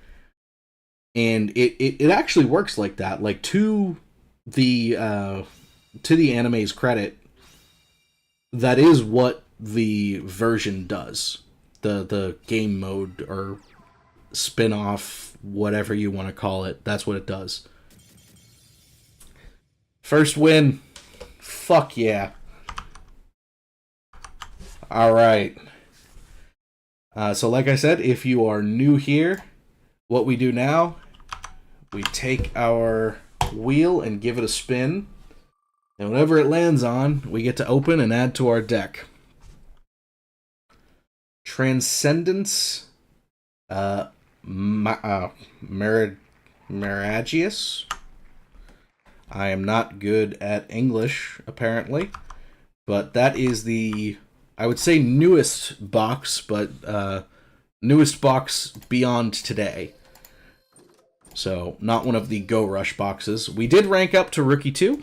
And it actually works like that. Like, to the anime's credit, that is what the version does. The game mode or spin-off, whatever you want to call it, that's what it does. First win. Fuck yeah. Alright. So like I said, if you are new here, what we do now, we take our wheel and give it a spin. And whatever it lands on, we get to open and add to our deck. Transcendence. Meragius. I am not good at English, apparently. But that is the, I would say, newest box, but newest box beyond today. So, not one of the Go Rush boxes. We did rank up to Rookie 2.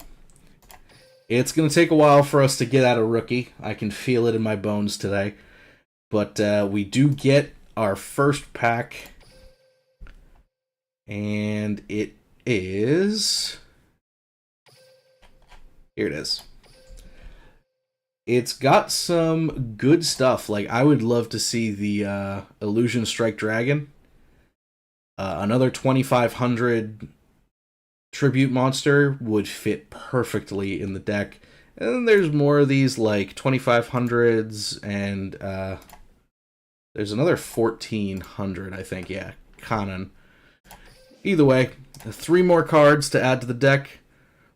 It's going to take a while for us to get out of Rookie. I can feel it in my bones today. But we do get our first pack. And it is... Here it is. It's got some good stuff. Like, I would love to see the Illusion Strike Dragon. Another 2500 tribute monster would fit perfectly in the deck. And then there's more of these, like 2500s, and there's another 1400, I think. Yeah, Kanon. Either way, 3 more cards to add to the deck.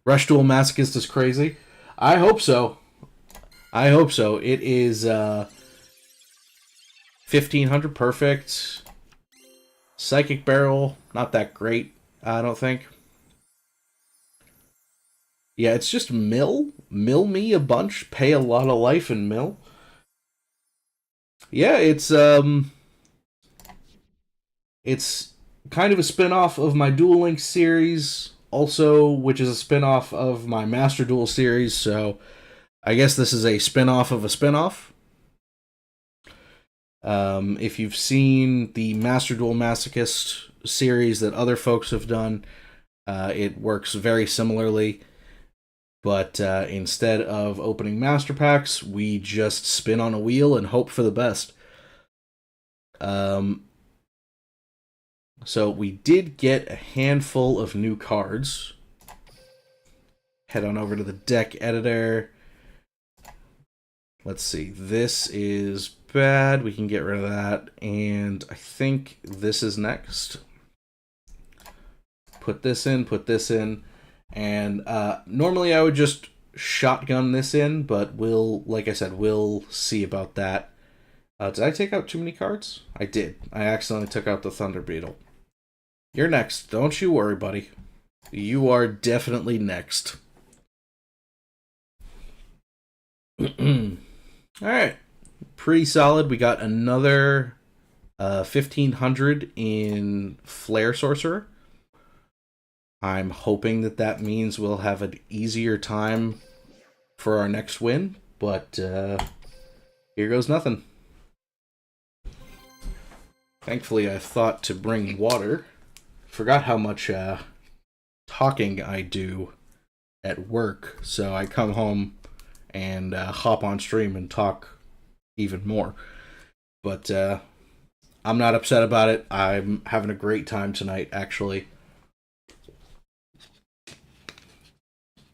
Rush Duel Masochist is crazy. I hope so. I hope so. It is 1500 perfect. Psychic Barrel, not that great, I don't think. Yeah, it's just mill. Mill me a bunch, pay a lot of life and mill. Yeah, it's kind of a spin-off of my Duel Links series, also, which is a spin-off of my Master Duel series, so I guess this is a spin-off of a spin-off. If you've seen the Master Duel Masochist series that other folks have done, it works very similarly. But instead of opening master packs, we just spin on a wheel and hope for the best. So we did get a handful of new cards. Head on over to the deck editor. Let's see. This is bad. We can get rid of that. And I think this is next. Put this in, put this in. And normally I would just shotgun this in, but we'll, like I said, we'll see about that. Did I take out too many cards? I did. I accidentally took out the Thunder Beetle. You're next. Don't you worry, buddy. You are definitely next. Alright. Pretty solid. We got another 1500 in Flare Sorcerer. I'm hoping that that means we'll have an easier time for our next win, but here goes nothing. Thankfully, I thought to bring water. Forgot how much talking I do at work, so I come home and hop on stream and talk even more. But I'm not upset about it. I'm having a great time tonight, actually.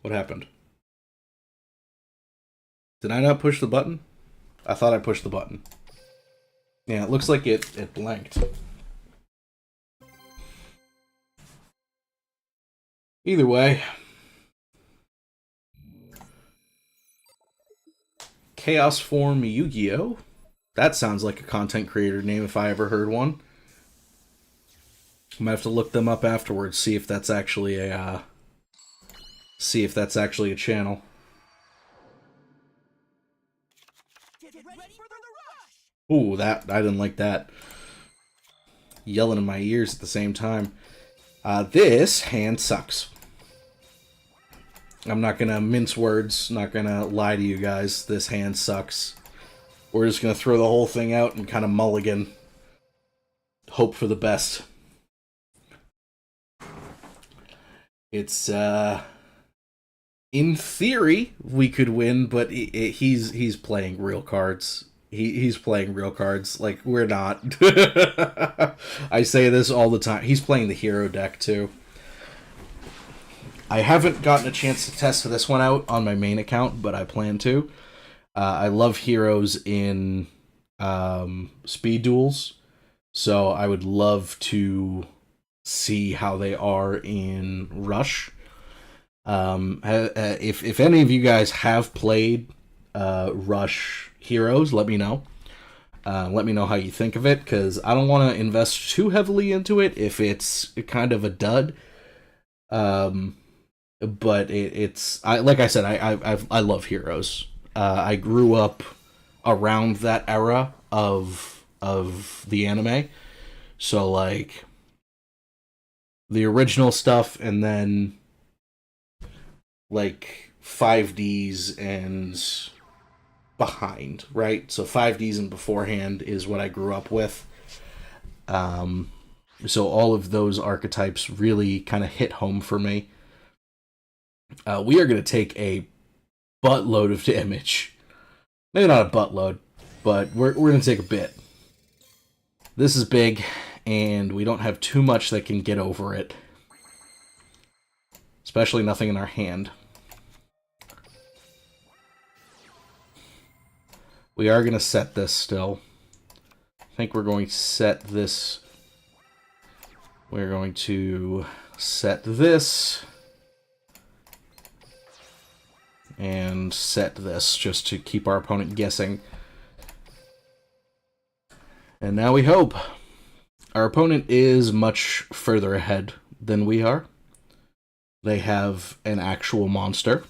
What happened? Did I not push the button? I thought I pushed the button. Yeah, it looks like it blanked. Either way. Chaos Form Yu-Gi-Oh! That sounds like a content creator name if I ever heard one. I might have to look them up afterwards, see if that's actually a channel. Ooh, that I didn't like that. Yelling in my ears at the same time. This hand sucks. I'm not gonna mince words, not gonna lie to you guys. This hand sucks. We're just gonna throw the whole thing out and kind of mulligan. hope for the best. It's in theory we could win, but he's playing real cards. He's playing real cards. Like, we're not. I say this all the time. He's playing the hero deck too. I haven't gotten a chance to test this one out on my main account, but I plan to. I love heroes in speed duels, so I would love to see how they are in Rush. If any of you guys have played Rush Heroes, let me know. Let me know how you think of it, because I don't want to invest too heavily into it if it's kind of a dud. But it's like I said, I love Heroes. I grew up around that era of the anime, so like the original stuff, and then like 5Ds and behind, right? So 5Ds and beforehand is what I grew up with. So all of those archetypes really kind of hit home for me. We are going to take a buttload of damage. Maybe not a buttload, but we're going to take a bit. This is big, and we don't have too much that can get over it. Especially nothing in our hand. We are going to set this still. I think we're going to set this. We're going to set this. And set this, just to keep our opponent guessing. And now we hope. Our opponent is much further ahead than we are. They have an actual monster.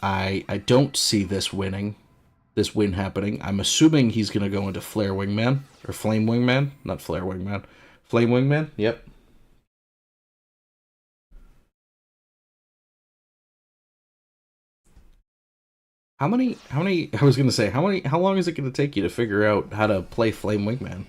I don't see this win happening. I'm assuming he's going to go into Flare Wingman, or Flame Wingman, not Flare Wingman. Flame Wingman, yep. How long is it going to take you to figure out how to play Flame Wingman?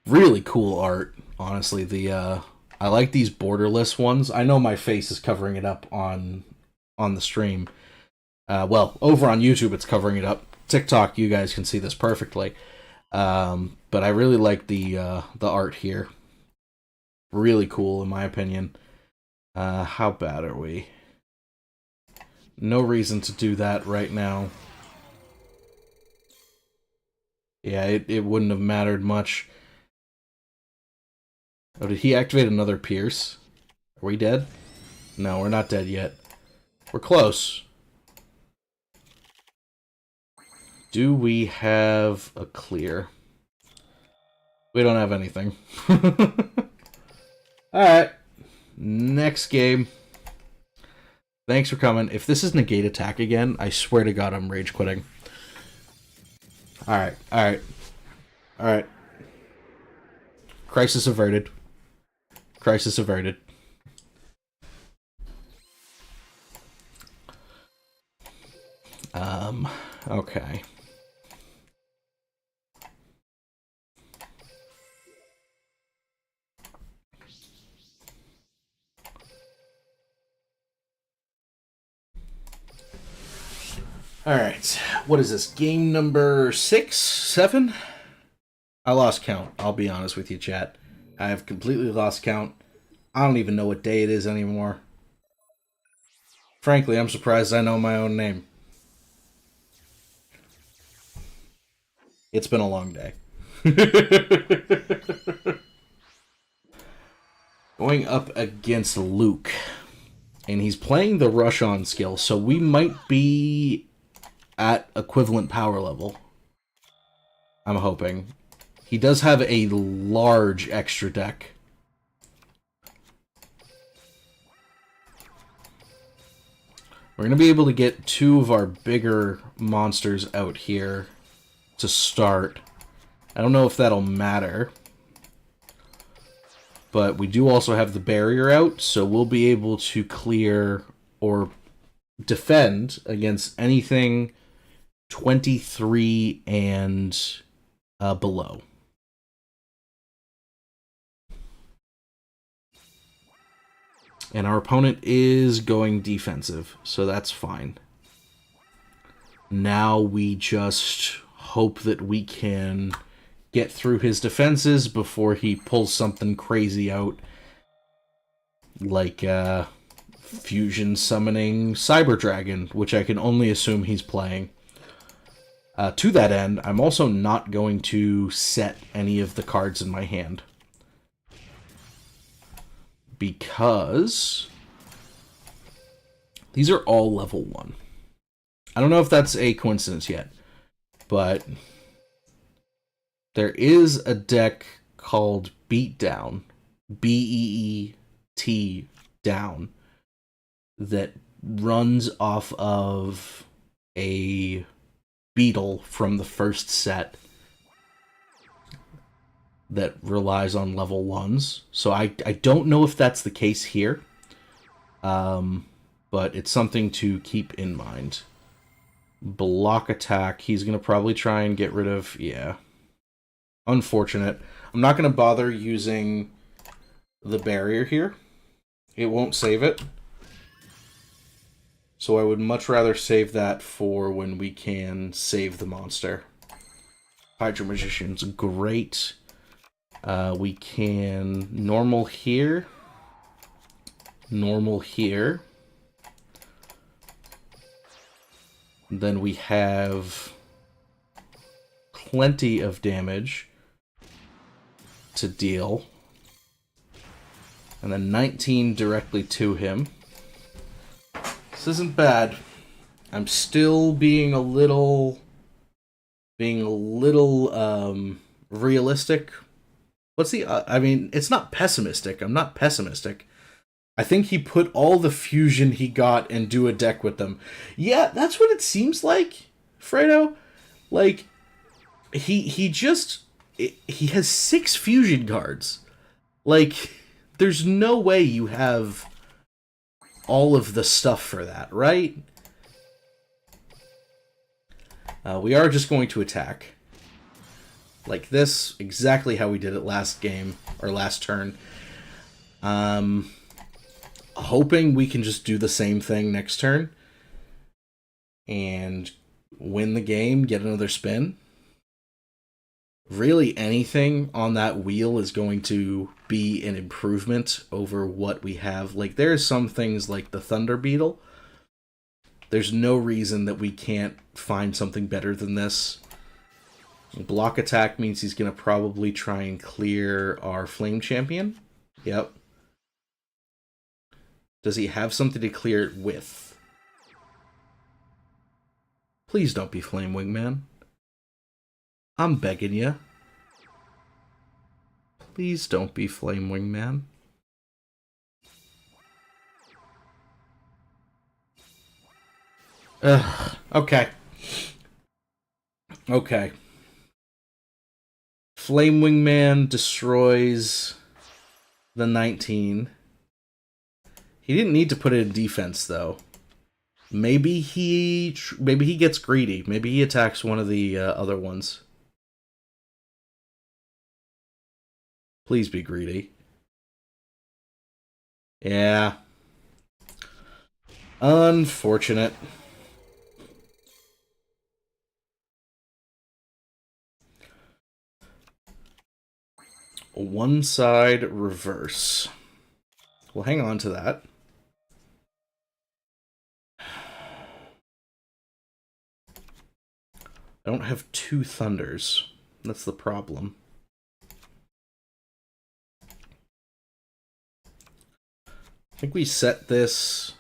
Really cool art, honestly. I like these borderless ones. I know my face is covering it up on the stream. Well, over on YouTube it's covering it up. TikTok, you guys can see this perfectly. But I really like the art here. Really cool, in my opinion. How bad are we? No reason to do that right now. Yeah, it wouldn't have mattered much. Oh, did he activate another Pierce? Are we dead? No, we're not dead yet. We're close. Do we have a clear? We don't have anything. Alright. Next game. Thanks for coming. If this is negate attack again, I swear to God I'm rage quitting. Alright, alright. Alright. Crisis averted. Crisis averted. Okay. Alright, what is this? Game number 6? 7? I lost count, I'll be honest with you, chat. I have completely lost count. I don't even know what day it is anymore. Frankly, I'm surprised I know my own name. It's been a long day. Going up against Luke. And he's playing the Rush On skill, so we might be at equivalent power level. I'm hoping. He does have a large extra deck. We're going to be able to get 2 of our bigger monsters out here to start. I don't know if that'll matter. But we do also have the barrier out, so we'll be able to clear or defend against anything 23 and below. And our opponent is going defensive, so that's fine. Now we just hope that we can get through his defenses before he pulls something crazy out, like fusion summoning Cyber Dragon, which I can only assume he's playing. To that end, I'm also not going to set any of the cards in my hand, because these are all level 1. I don't know if that's a coincidence yet, but there is a deck called Beatdown, B-E-E-T down, that runs off of a beetle from the first set that relies on level 1s. So I don't know if that's the case here, but it's something to keep in mind. Block attack, he's going to probably try and get rid of, yeah. Unfortunate. I'm not going to bother using the barrier here. It won't save it. So I would much rather save that for when we can save the monster. Hydro Magician's great. We can normal here. Normal here. Then we have plenty of damage to deal. And then 19 directly to him. This isn't bad. I'm still being a little realistic. What's the I mean, it's not pessimistic. I'm not pessimistic. I think he put all the fusion he got and do a deck with them. Yeah, that's what it seems like, Fredo. Like, he has 6 fusion cards. Like, there's no way you have all of the stuff for that, right? We are just going to attack. Like this, exactly how we did it last game, or last turn. Hoping we can just do the same thing next turn and win the game, get another spin. Really, anything on that wheel is going to be an improvement over what we have. Like, there's some things like the Thunder Beetle. There's no reason that we can't find something better than this. Block attack means he's going to probably try and clear our Flame Champion. Yep. Does he have something to clear it with? Please don't be Flame Wingman. I'm begging you. Please don't be Flame Wingman. Ugh. Okay. Okay. Flame Wingman destroys the 19. He didn't need to put it in defense, though. Maybe he gets greedy. Maybe he attacks one of the other ones. Please be greedy. Yeah. Unfortunate. One side reverse. We'll hang on to that. I don't have 2 thunders. That's the problem. I think we set this,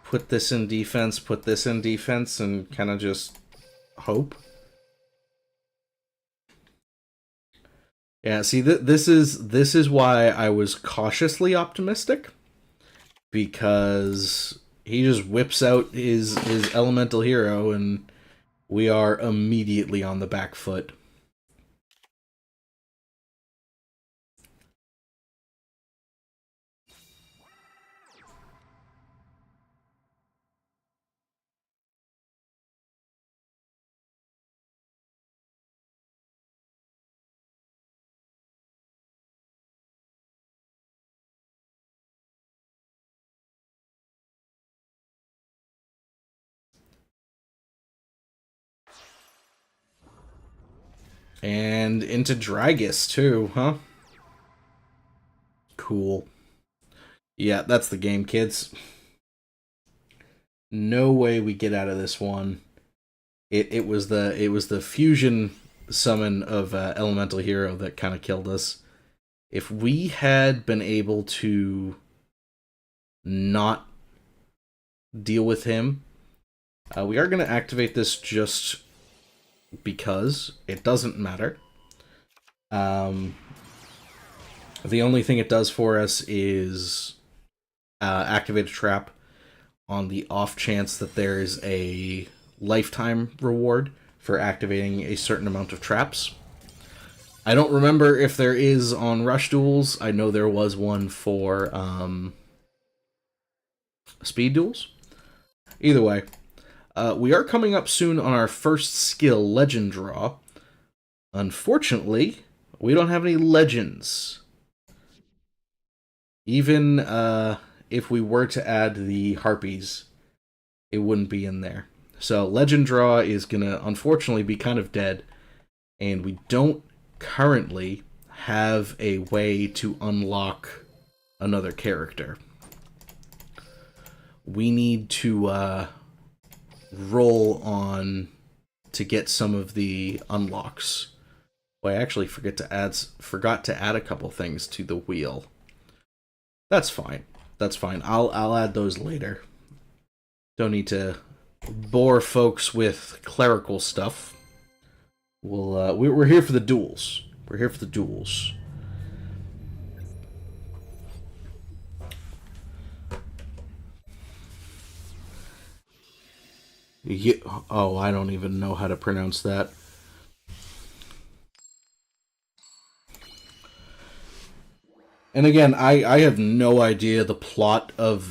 put this in defense, and kind of just hope. Yeah, see, this is why I was cautiously optimistic, because he just whips out his elemental hero, and we are immediately on the back foot. And into Dragus, too, huh? Cool. Yeah, that's the game, kids. No way we get out of this one. It was the fusion summon of Elemental Hero that kind of killed us. If we had been able to not deal with him, we are going to activate this just because it doesn't matter. The only thing it does for us is activate a trap on the off chance that there is a lifetime reward for activating a certain amount of traps. I don't remember if there is on Rush Duels. I know there was one for Speed Duels. Either way, we are coming up soon on our first skill, Legend Draw. Unfortunately, we don't have any legends. Even if we were to add the Harpies, it wouldn't be in there. So Legend Draw is going to unfortunately be kind of dead, and we don't currently have a way to unlock another character. We need to roll on to get some of the unlocks. Well, I actually forgot to add a couple things to the wheel. That's fine. That's fine. I'll add those later. Don't need to bore folks with clerical stuff. We're here for the duels. We're here for the duels. Yeah, oh, I don't even know how to pronounce that. And again, I have no idea the plot of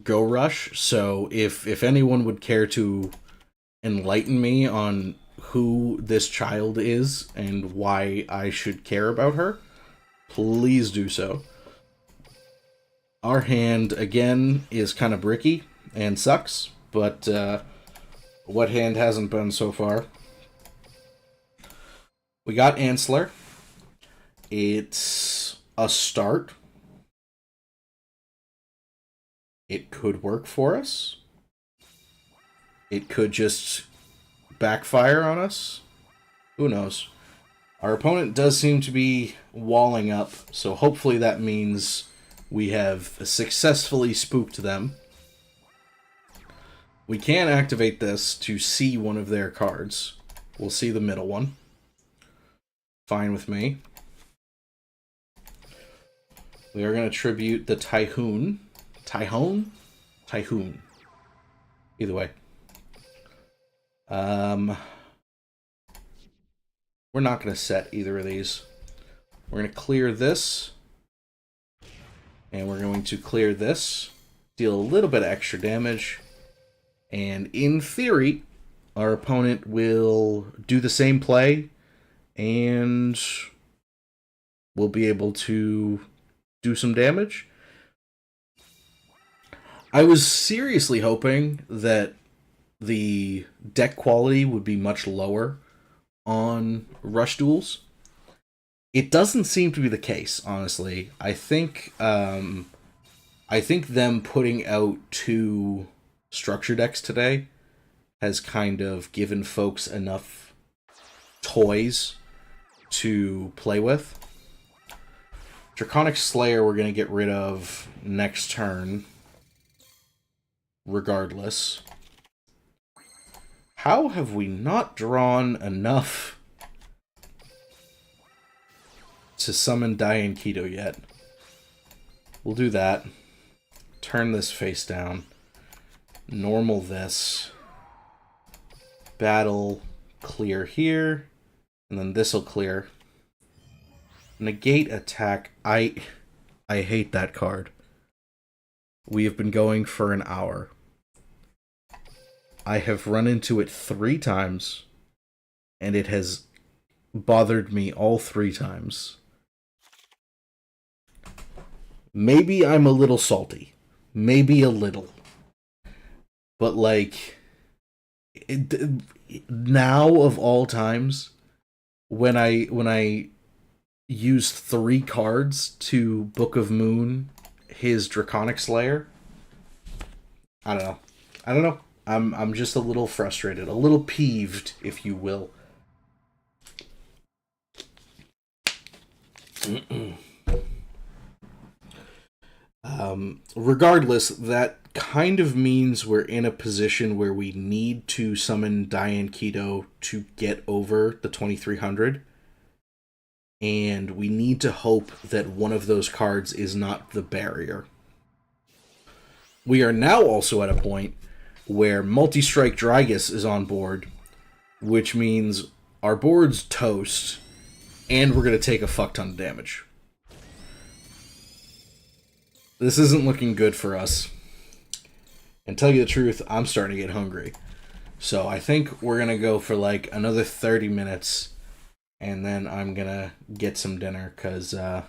Go Rush, so if anyone would care to enlighten me on who this child is and why I should care about her, please do so. Our hand, again, is kind of bricky and sucks, but what hand hasn't been so far? We got Ansler. It's a start. It could work for us. It could just backfire on us. Who knows? Our opponent does seem to be walling up, so hopefully that means we have successfully spooked them. We can activate this to see one of their cards. We'll see the middle one. Fine with me. We are going to tribute the Tyhoon. Tyhoon? Tyhoon. Either way. We're not going to set either of these. We're going to clear this. And we're going to clear this. Deal a little bit of extra damage. And in theory, our opponent will do the same play. And we'll be able to do some damage. I was seriously hoping that the deck quality would be much lower on Rush Duels. It doesn't seem to be the case, honestly. I think them putting out 2 structure decks today has kind of given folks enough toys to play with. Draconic Slayer we're going to get rid of next turn, regardless. How have we not drawn enough to summon Diane Keto yet? We'll do that. Turn this face down. Normal this. Battle, clear here. And then this'll clear. Negate attack. I hate that card. We have been going for an hour. I have run into it 3 times, and it has bothered me all 3 times. Maybe I'm a little salty. Maybe a little. But, like, now of all times when I used 3 cards to Book of Moon his Draconic Slayer. I don't know. I don't know. I'm just a little frustrated, a little peeved, if you will. Regardless, that kind of means we're in a position where we need to summon Diane Keto to get over the 2300. And we need to hope that one of those cards is not the barrier. We are now also at a point where Multi-Strike Dragus is on board, which means our board's toast, and we're going to take a fuck ton of damage. This isn't looking good for us. And tell you the truth, I'm starting to get hungry. So I think we're going to go for like another 30 minutes, and then I'm going to get some dinner, because I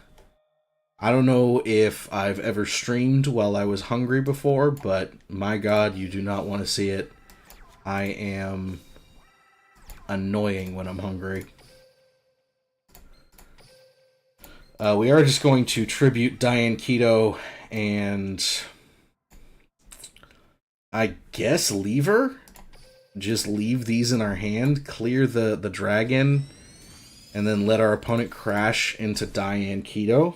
don't know if I've ever streamed while I was hungry before, but my god, you do not want to see it. I am annoying when I'm hungry. We are just going to tribute Diane Keto and I guess leave her? Just leave these in our hand, clear the dragon, and then let our opponent crash into Diane Keto.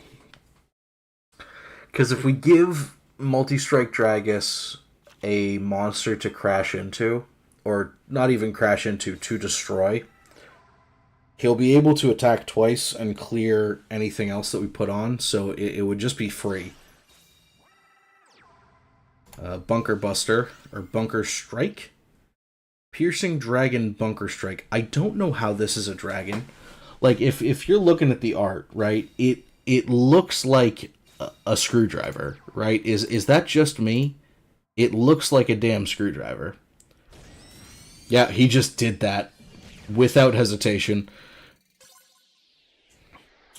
Because if we give Multi-Strike Dragus a monster to crash into, or not even crash into, to destroy, he'll be able to attack twice and clear anything else that we put on, so it would just be free. Bunker Buster, or Bunker Strike? Piercing Dragon Bunker Strike. I don't know how this is a dragon. Like, if you're looking at the art, right, it looks like a screwdriver, right? Is that just me? It looks like a damn screwdriver. Yeah, he just did that without hesitation.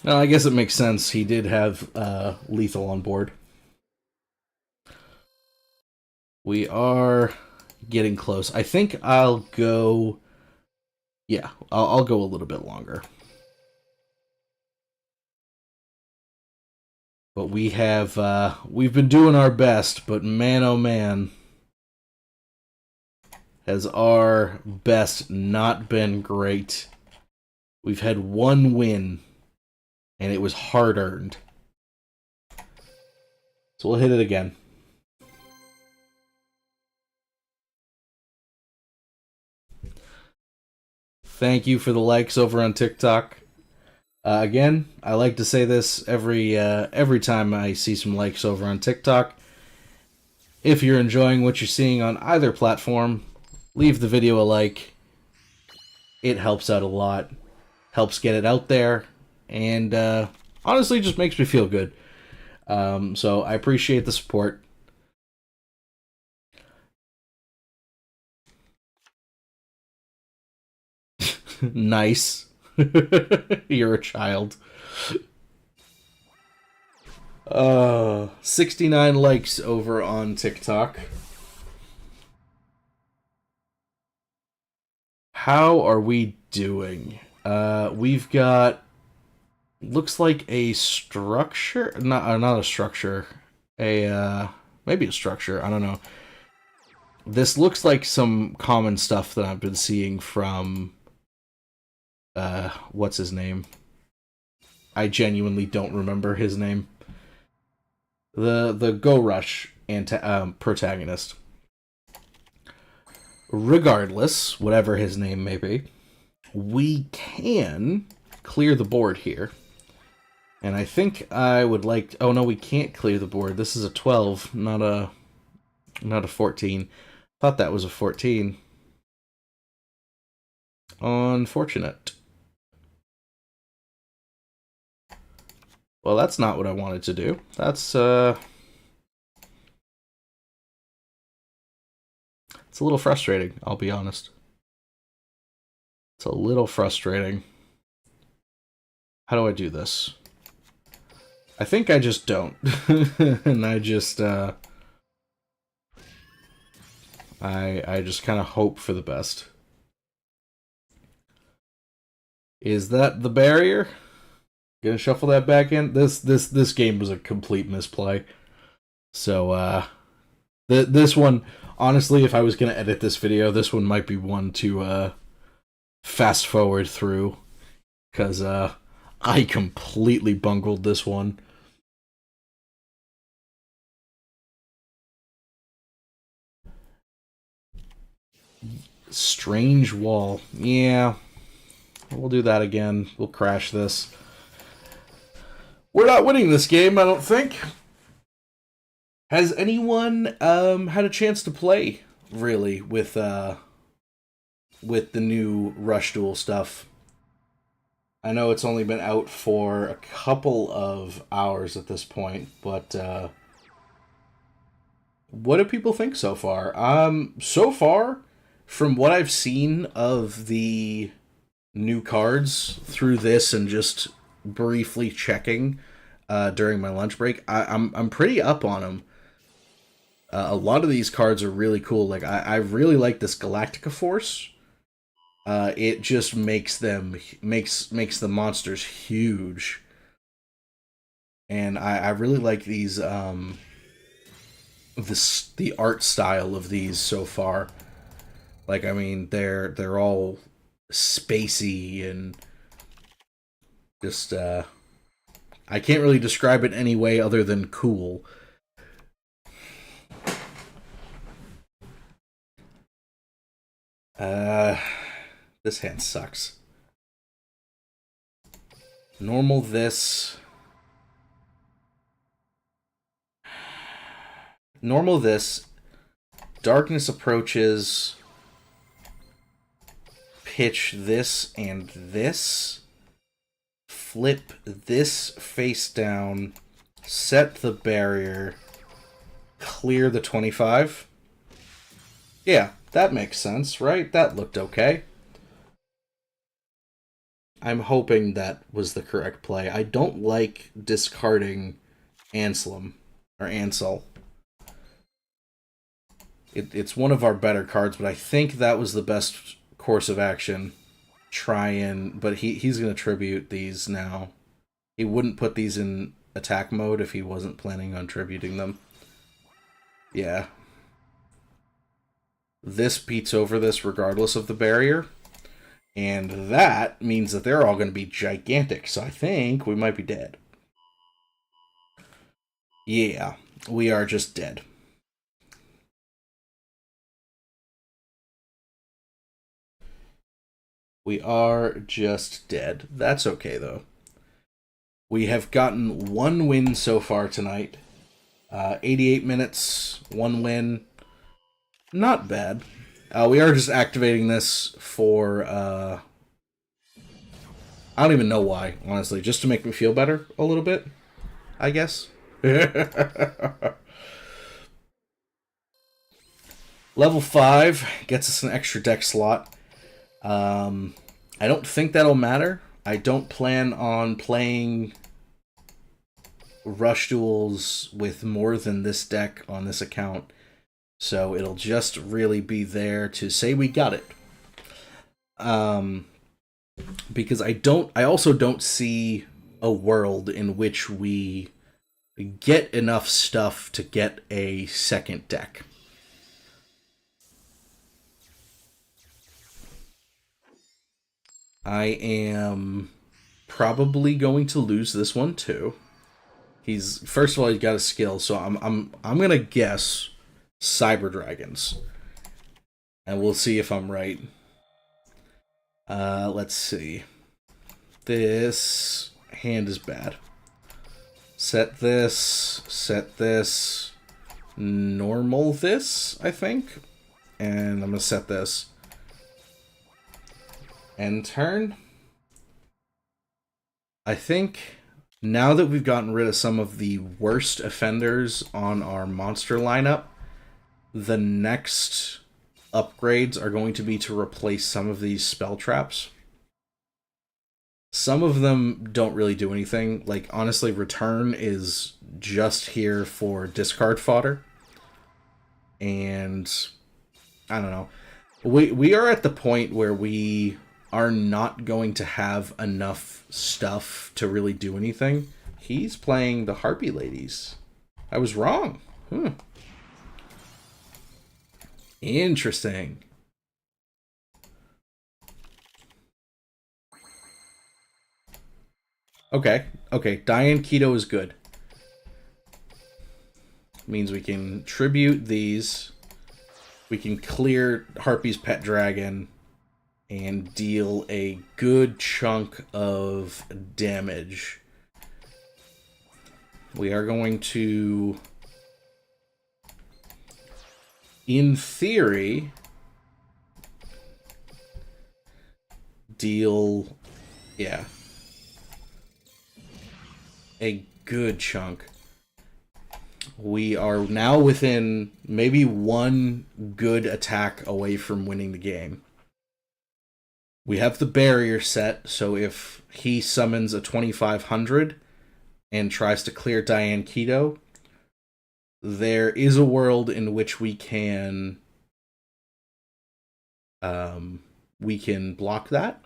Well, I guess it makes sense. He did have lethal on board. We are getting close. I think I'll go... Yeah, I'll go a little bit longer. But we have, we've been doing our best, but man oh man, has our best not been great. We've had one win, and it was hard-earned. So we'll hit it again. Thank you for the likes over on TikTok. Again, I like to say this every time I see some likes over on TikTok. If you're enjoying what you're seeing on either platform, leave the video a like. It helps out a lot. Helps get it out there. And honestly, just makes me feel good. So I appreciate the support. Nice. You're a child. 69 likes over on TikTok. How are we doing? We've got... Looks like a structure? Not a structure. Maybe a structure. I don't know. This looks like some common stuff that I've been seeing from... what's his name? I genuinely don't remember his name. The Go Rush protagonist. Regardless, whatever his name may be, we can clear the board here. And I think I would like... Oh no, we can't clear the board. This is a 12, not a 14. Thought that was a 14. Unfortunate. Well, that's not what I wanted to do. That's, it's a little frustrating, I'll be honest. It's a little frustrating. How do I do this? I think I just don't. And I just, I just kind of hope for the best. Is that the barrier? Gonna shuffle that back in. This game was a complete misplay. So this one, honestly, if I was gonna edit this video, this one might be one to fast forward through, because I completely bungled this one. Strange wall. Yeah. We'll do that again. We'll crash this. We're not winning this game, I don't think. Has anyone had a chance to play, really, with the new Rush Duel stuff? I know it's only been out for a couple of hours at this point, but what do people think so far? So far, from what I've seen of the new cards through this and just briefly checking during my lunch break, I'm pretty up on them. A lot of these cards are really cool. Like I really like this Galactica Force. It just makes the monsters huge, and I really like these the art style of these so far. Like, I mean, they're all spacey and just I can't really describe it any way other than cool. This hand sucks. Normal this. Normal this. Darkness approaches. Pitch this and this. Flip this face down. Set the barrier. Clear the 25. Yeah, that makes sense, right? That looked okay. I'm hoping that was the correct play. I don't like discarding Anselm, or Ansel. It's one of our better cards, but I think that was the best course of action. But he's going to tribute these now. He wouldn't put these in attack mode if he wasn't planning on tributing them. Yeah. This beats over this regardless of the barrier. And that means that they're all going to be gigantic. So I think we might be dead. Yeah, we are just dead. We are just dead. That's okay, though. We have gotten one win so far tonight. 88 minutes, one win. Not bad. We are just activating this for, I don't even know why, honestly. Just to make me feel better a little bit, I guess. Level 5 gets us an extra deck slot. I don't think that'll matter. I don't plan on playing Rush Duels with more than this deck on this account. So it'll just really be there to say we got it. Because I also don't see a world in which we get enough stuff to get a second deck. I am probably going to lose this one too. First of all, he's got a skill, so I'm gonna guess Cyber Dragons, and we'll see if I'm right. Let's see. This hand is bad. Set this, normal this, I think, and I'm gonna set this. End turn. I think now that we've gotten rid of some of the worst offenders on our monster lineup, the next upgrades are going to be to replace some of these spell traps. Some of them don't really do anything. Like, honestly, Return is just here for discard fodder. And I don't know. We are at the point where we are not going to have enough stuff to really do anything. He's playing the Harpy Ladies. I was wrong. Interesting. Okay, Diane Keto is good. Means we can tribute these. We can clear Harpy's Pet Dragon and deal a good chunk of damage. We are going to, in theory, deal, yeah, a good chunk. We are now within maybe one good attack away from winning the game. We have the barrier set, so if he summons a 2500 and tries to clear Diane Keto, there is a world in which we can block that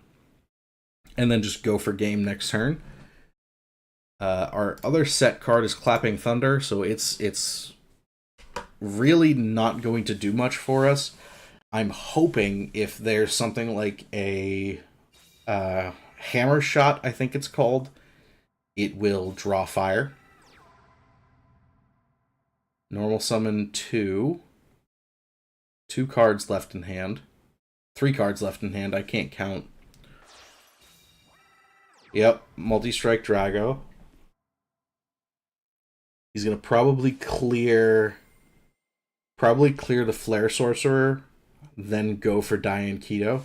and then just go for game next turn. Our other set card is Clapping Thunder, so it's really not going to do much for us. I'm hoping if there's something like a Hammer Shot, I think it's called, it will draw fire. Normal summon 2. 2 cards left in hand. 3 cards left in hand, I can't count. Yep, Multi-Strike Drago. He's gonna probably clear the Flare Sorcerer, then go for Diane Keto.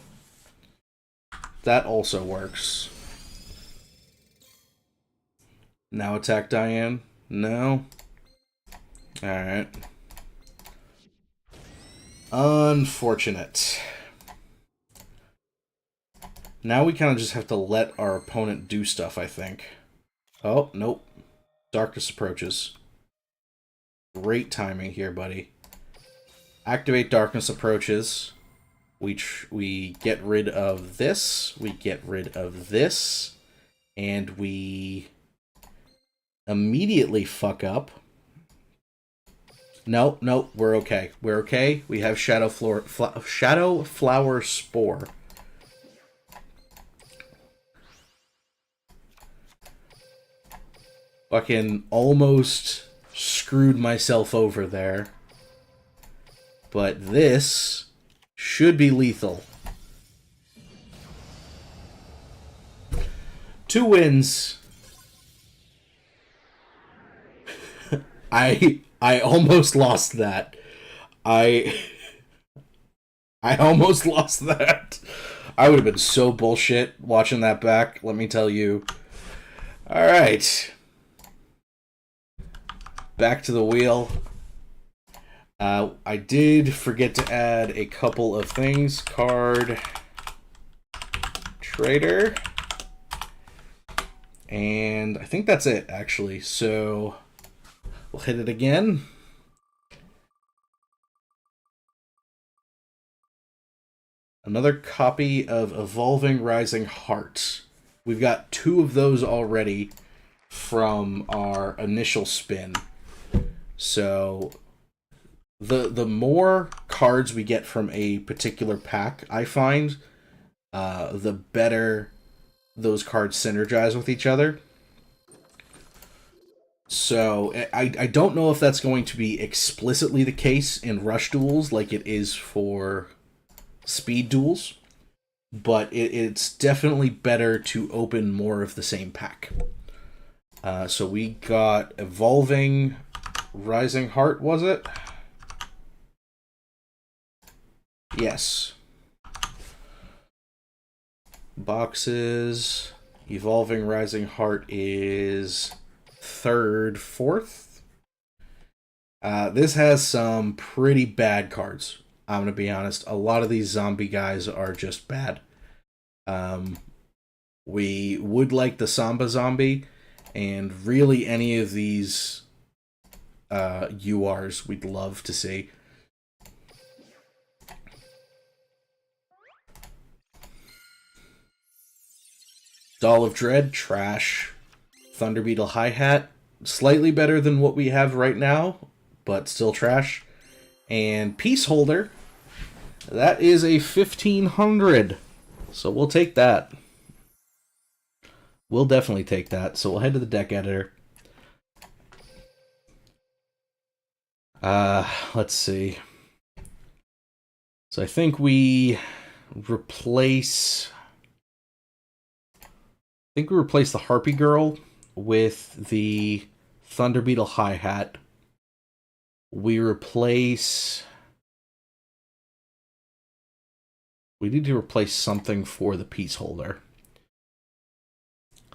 That also works. Now attack Diane? No? Alright. Unfortunate. Now we kind of just have to let our opponent do stuff, I think. Oh, nope. Darkness approaches. Great timing here, buddy. Activate Darkness approaches. We get rid of this. We get rid of this. And we immediately fuck up. No, we're okay. We're okay. We have Shadow Flower Spore. Fucking almost screwed myself over there. But this should be lethal. 2 wins. I almost lost that. I almost lost that. I would have been so bullshit watching that back, let me tell you. Alright. Back to the wheel. I did forget to add a couple of things. Card Trader. And I think that's it, actually. So we'll hit it again. Another copy of Evolving Rising Heart. We've got 2 of those already from our initial spin. So the more cards we get from a particular pack, I find, the better those cards synergize with each other. So I don't know if that's going to be explicitly the case in Rush Duels like it is for Speed Duels, but it's definitely better to open more of the same pack. So we got Evolving Rising Heart, was it? Yes. Boxes. Evolving Rising Heart is 3rd, 4th. This has some pretty bad cards. I'm going to be honest. A lot of these zombie guys are just bad. We would like the Samba Zombie, and really any of these URs we'd love to see. Doll of Dread, trash. Thunder Beetle Hi-Hat, slightly better than what we have right now, but still trash. And Peace Holder, that is a 1500. So we'll take that. We'll definitely take that. So we'll head to the deck editor. Let's see. So I think we replace... the Harpy Girl with the Thunder Beetle Hi-Hat. We replace... We need to replace something for the Peace Holder.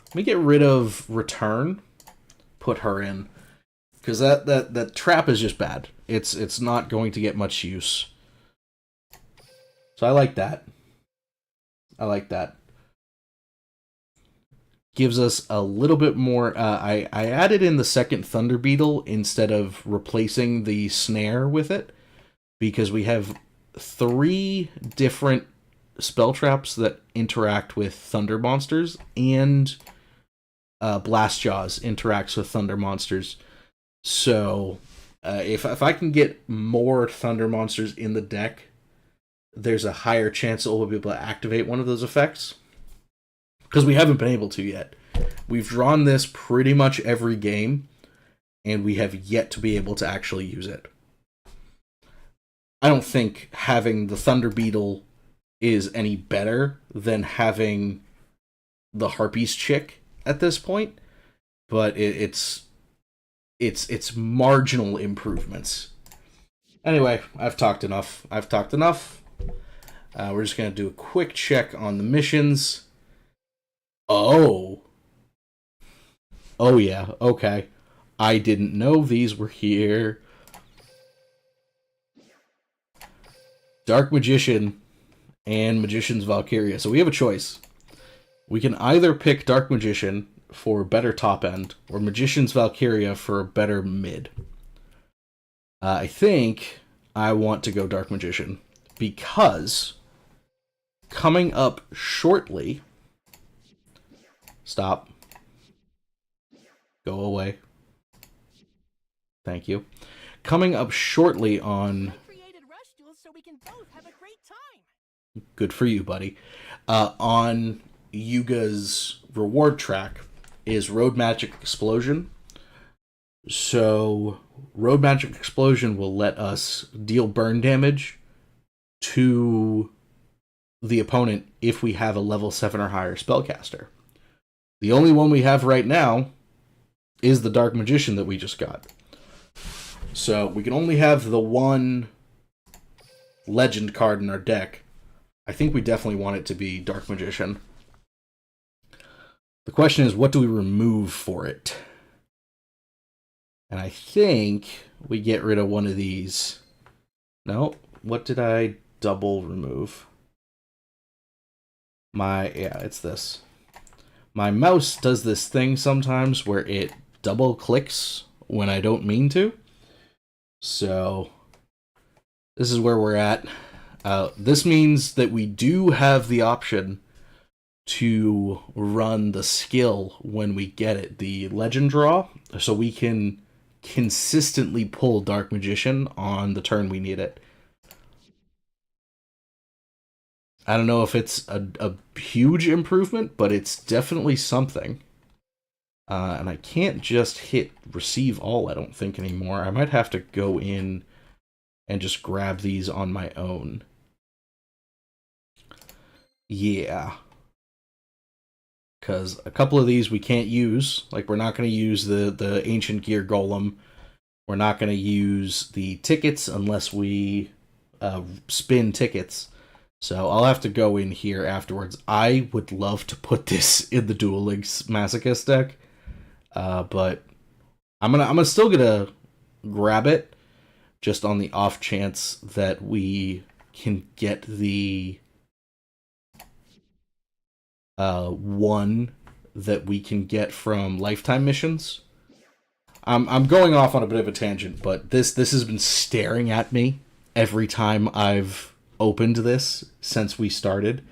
Let me get rid of Return. Put her in. Because that trap is just bad. It's not going to get much use. So I like that. I like that. Gives us a little bit more... I added in the second Thunder Beetle instead of replacing the snare with it. Because we have 3 different spell traps that interact with Thunder monsters. And Blast Jaws interacts with Thunder monsters. So if I can get more Thunder monsters in the deck, there's a higher chance that we'll be able to activate one of those effects. Because we haven't been able to yet. We've drawn this pretty much every game, and we have yet to be able to actually use it. I don't think having the Thunder Beetle is any better than having the Harpies chick at this point, but it's marginal improvements. Anyway, I've talked enough. We're just going to do a quick check on the missions. Oh yeah, okay. I didn't know these were here. Dark Magician and Magician's Valkyria. So we have a choice. We can either pick Dark Magician for better top end, or Magician's Valkyria for a better mid. I think I want to go Dark Magician, because coming up shortly... Stop. Go away. Thank you. Coming up shortly on... So we can both have a great time. Good for you, buddy. On Yuga's reward track is Road Magic Explosion. So Road Magic Explosion will let us deal burn damage to the opponent if we have a level 7 or higher spellcaster. The only one we have right now is the Dark Magician that we just got. So we can only have the one legend card in our deck. I think we definitely want it to be Dark Magician. The question is, what do we remove for it? And I think we get rid of one of these. No, what did I double remove? It's this. My mouse does this thing sometimes where it double clicks when I don't mean to. So this is where we're at. This means that we do have the option to run the skill when we get it, the legend draw, so we can consistently pull Dark Magician on the turn we need it. I don't know if it's a huge improvement, but it's definitely something. And I can't just hit receive all, I don't think, anymore. I might have to go in and just grab these on my own. Yeah. Because a couple of these we can't use. Like, we're not going to use the Ancient Gear Golem. We're not going to use the tickets unless we spin tickets. So I'll have to go in here afterwards. I would love to put this in the Duel Links Masochist deck. But I'm still gonna grab it, just on the off chance that we can get the one that we can get from lifetime missions. I'm going off on a bit of a tangent, but this has been staring at me every time I've opened this since we started.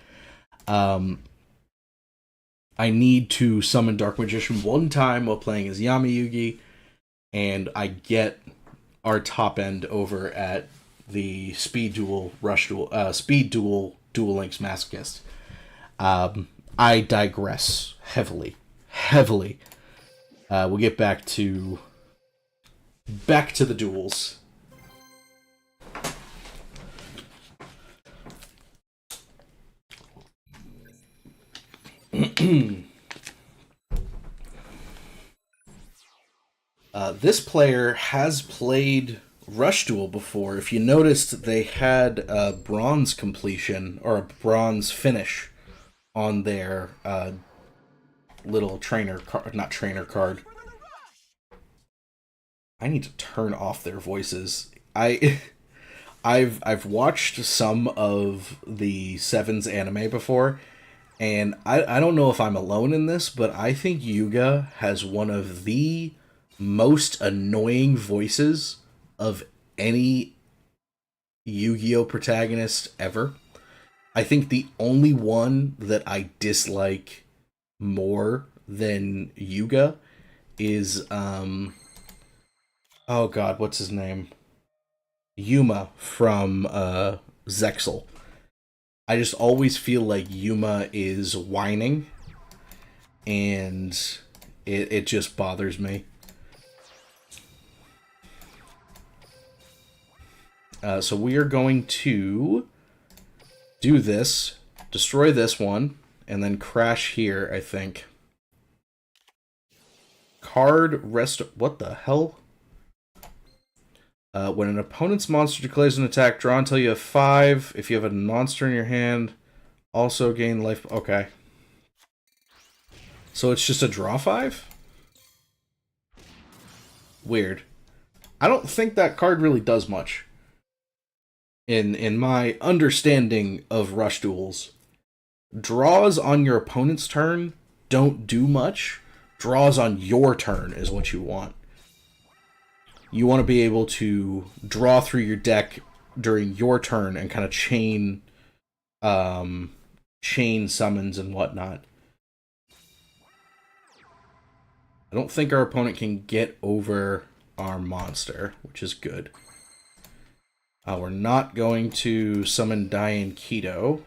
I need to summon Dark Magician one time while playing as Yami Yugi, and I get our top end over at the Speed Duel Duel Links Masochist. I digress heavily, heavily. We'll get back to the duels. This player has played Rush Duel before. If you noticed, they had a bronze completion or a bronze finish on their little trainer card, not trainer card. I need to turn off their voices. I've watched some of the Sevens anime before, and I don't know if I'm alone in this, but I think Yuga has one of the most annoying voices of any Yu-Gi-Oh protagonist ever. I think the only one that I dislike more than Yuga is oh god, what's his name? Yuma from Zexal. I just always feel like Yuma is whining, and it just bothers me. So we are going to do this, destroy this one, and then crash here, I think. Card rest... What the hell? When an opponent's monster declares an attack, draw until you have 5. If you have a monster in your hand, also gain life... Okay. So it's just a draw 5? Weird. I don't think that card really does much. In my understanding of Rush Duels, draws on your opponent's turn don't do much. Draws on your turn is what you want. You want to be able to draw through your deck during your turn and kind of chain summons and whatnot. I don't think our opponent can get over our monster, which is good. We're not going to summon Diane Keto.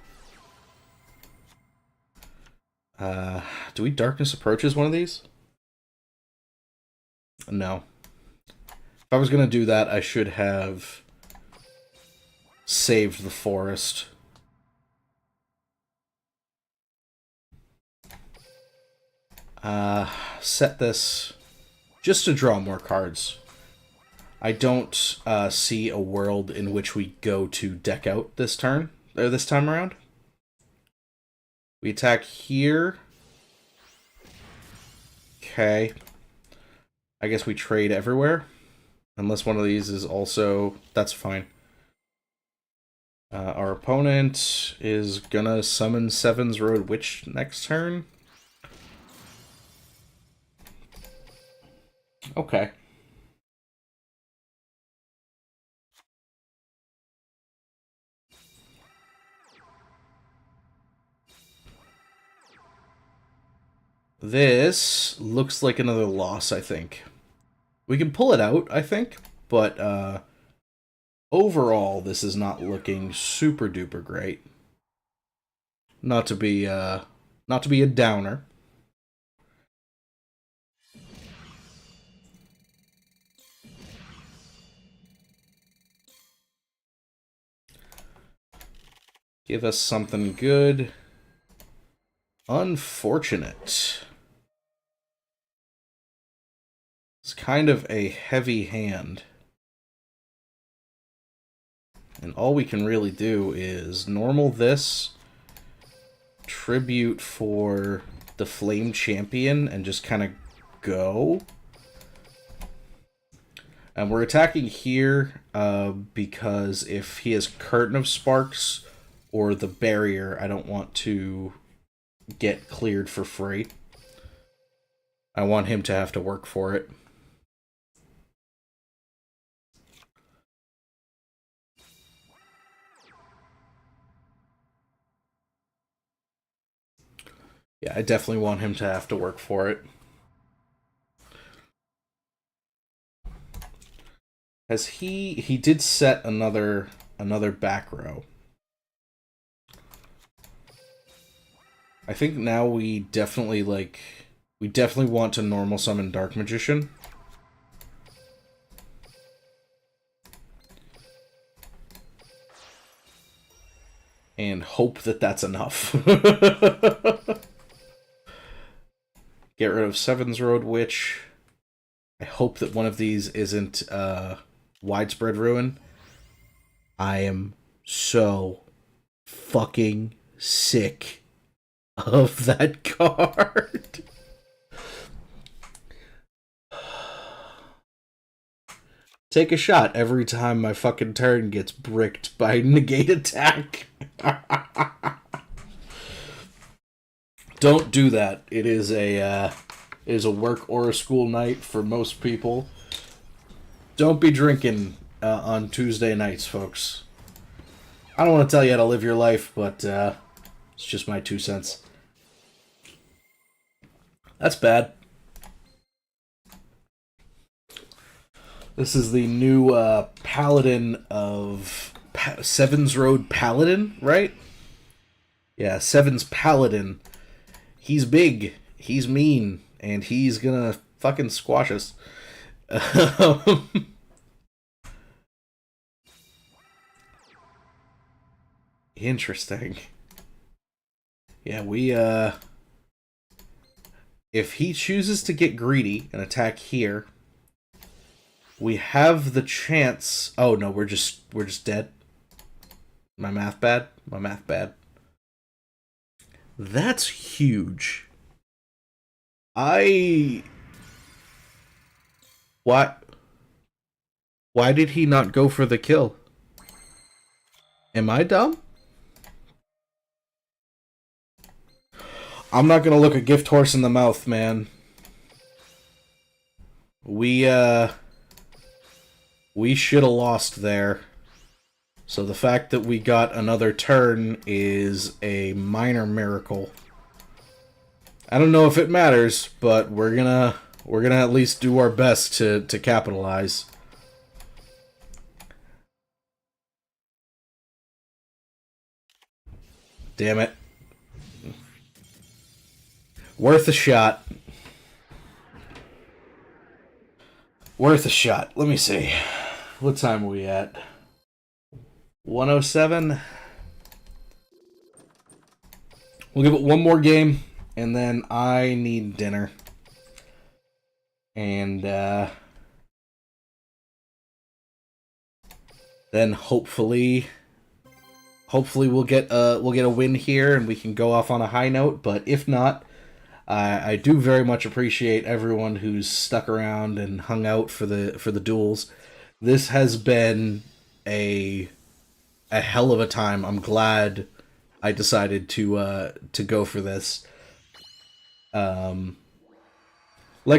Do we Darkness Approaches one of these? No. If I was going to do that, I should have saved the forest. Set this just to draw more cards. I don't see a world in which we go to deck out this turn, or this time around. We attack here. Okay. I guess we trade everywhere. Unless one of these is also... That's fine. Our opponent is gonna summon Seven's Road Witch next turn. Okay. This looks like another loss, I think. We can pull it out, I think, but overall, this is not looking super duper great. Not to be a downer. Give us something good. Unfortunate. It's kind of a heavy hand. And all we can really do is normal this, tribute for the Flame Champion, and just kind of go. And we're attacking here because if he has Curtain of Sparks or the Barrier, I don't want to get cleared for free. I want him to have to work for it. Yeah, I definitely want him to have to work for it. Has he did set another back row. I think now we definitely want to normal summon Dark Magician. And hope that that's enough. Get rid of Seven's Road Witch. I hope that one of these isn't Widespread Ruin. I am so fucking sick of that card. Take a shot every time my fucking turn gets bricked by negate attack. Don't do that. It is a work or a school night for most people. Don't be drinking on Tuesday nights, folks. I don't want to tell you how to live your life, but it's just my 2 cents. That's bad. This is the new Paladin of Seven's Road Paladin, right? Yeah, Seven's Paladin. He's big, he's mean, and he's gonna fucking squash us. Interesting. Yeah, we, if he chooses to get greedy and attack here, we have the chance... Oh, no, we're just dead. My math bad? My math bad. That's huge. Why did he not go for the kill? Am I dumb? I'm not gonna look a gift horse in the mouth, man. We should have lost there. So the fact that we got another turn is a minor miracle. I don't know if it matters, but we're gonna at least do our best to capitalize. Damn it. Worth a shot. Worth a shot. Let me see. What time are we at? 107. We'll give it one more game, and then I need dinner. And then hopefully we'll get a win here, and we can go off on a high note. But if not, I do very much appreciate everyone who's stuck around and hung out for the duels. This has been a hell of a time. I'm glad I decided to go for this. Like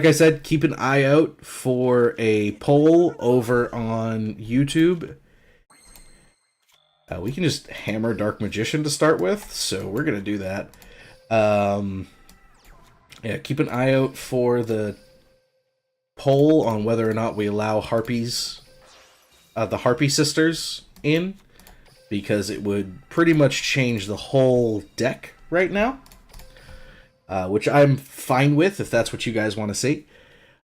I said, keep an eye out for a poll over on YouTube. We can just hammer Dark Magician to start with, so we're gonna do that. Yeah, keep an eye out for the poll on whether or not we allow Harpies, the Harpy Sisters in, because it would pretty much change the whole deck right now, which I'm fine with if that's what you guys want to see.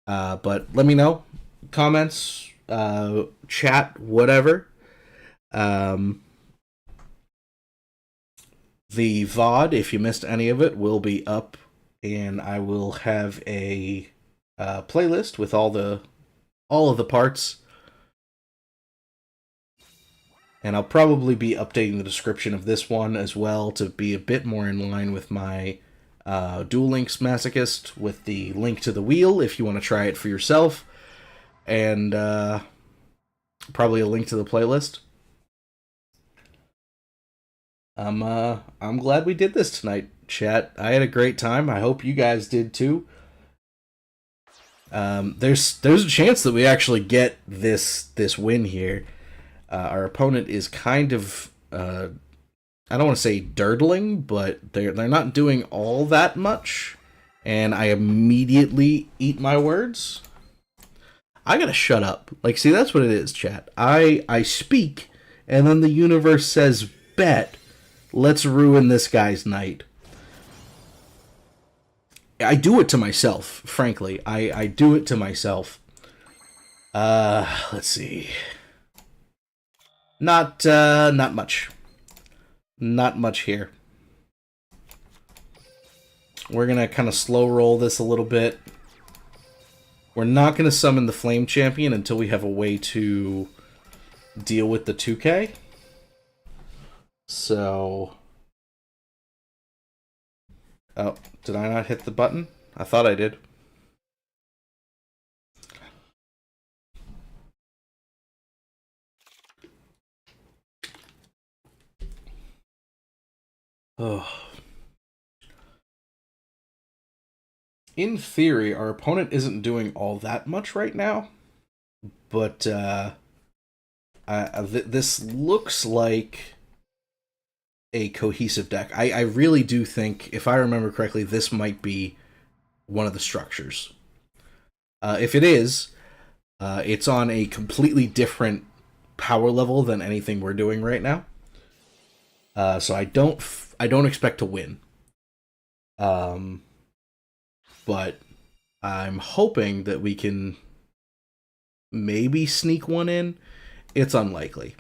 But let me know, comments, chat, whatever. The VOD, if you missed any of it, will be up, and I will have a playlist with all of the parts. And I'll probably be updating the description of this one as well to be a bit more in line with my Duel Links Masochist, with the link to the wheel if you want to try it for yourself, and probably a link to the playlist. I'm glad we did this tonight, chat. I had a great time. I hope you guys did too. There's a chance that we actually get this win here. Our opponent is kind of I don't want to say dirtling, but they're not doing all that much, and I immediately eat my words. I gotta shut up. Like, see, that's what it is, chat. I speak, and then the universe says, bet, let's ruin this guy's night. I do it to myself, frankly. I do it to myself. Let's see. Not much. Not much here. We're gonna kind of slow roll this a little bit. We're not gonna summon the Flame Champion until we have a way to deal with the 2K. So... Oh, did I not hit the button? I thought I did. Oh. In theory, our opponent isn't doing all that much right now, but this looks like a cohesive deck. I really do think, if I remember correctly, this might be one of the structures. If it is, it's on a completely different power level than anything we're doing right now. So I don't expect to win. But I'm hoping that we can maybe sneak one in. It's unlikely.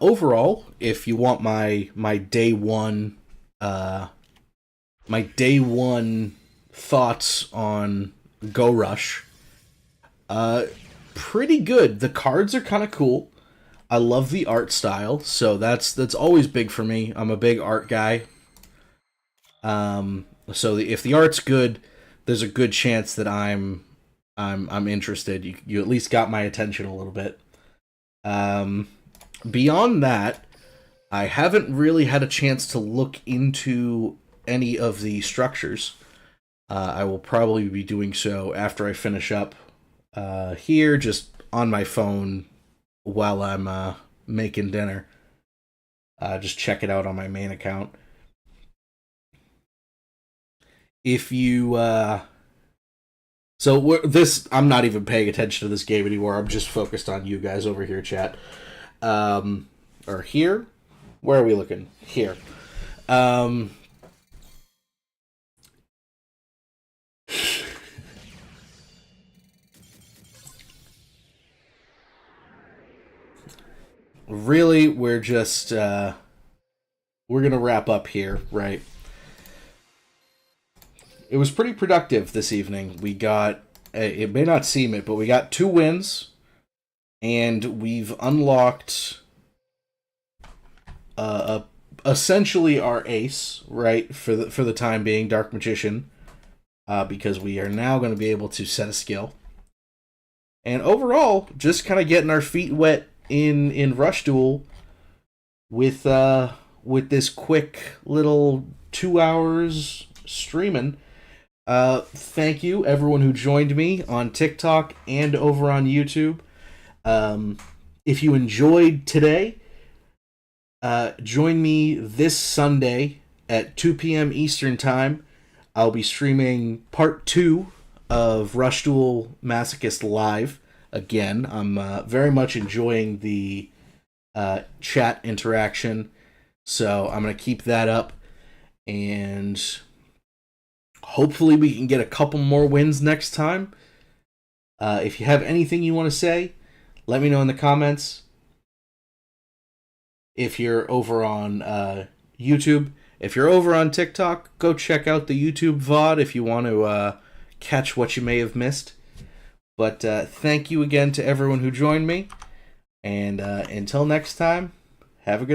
Overall, if you want my day one thoughts on Go Rush, pretty good. The cards are kind of cool. I love the art style, so that's always big for me. I'm a big art guy. So if the art's good, there's a good chance that I'm interested. You at least got my attention a little bit. Beyond that, I haven't really had a chance to look into any of the structures. I will probably be doing so after I finish up here, just on my phone while I'm making dinner. Just check it out on my main account. If you... I'm not even paying attention to this game anymore. I'm just focused on you guys over here, chat. Or here? Where are we looking? Here. Really, we're just, we're gonna wrap up here, right? It was pretty productive this evening. We got, it may not seem it, but we got 2 wins, and we've unlocked essentially our ace, right, for the time being, Dark Magician, because we are now going to be able to set a skill. And overall, just kind of getting our feet wet in Rush Duel with this quick little 2 hours streaming. Thank you, everyone who joined me on TikTok and over on YouTube. If you enjoyed today, join me this Sunday at 2 p.m. Eastern Time. I'll be streaming part 2 of Rush Duel Masochist live. Again, I'm very much enjoying the chat interaction, so I'm going to keep that up, and hopefully we can get a couple more wins next time. If you have anything you want to say, let me know in the comments. If you're over on YouTube, if you're over on TikTok, go check out the YouTube VOD if you want to catch what you may have missed. But thank you again to everyone who joined me. And until next time, have a good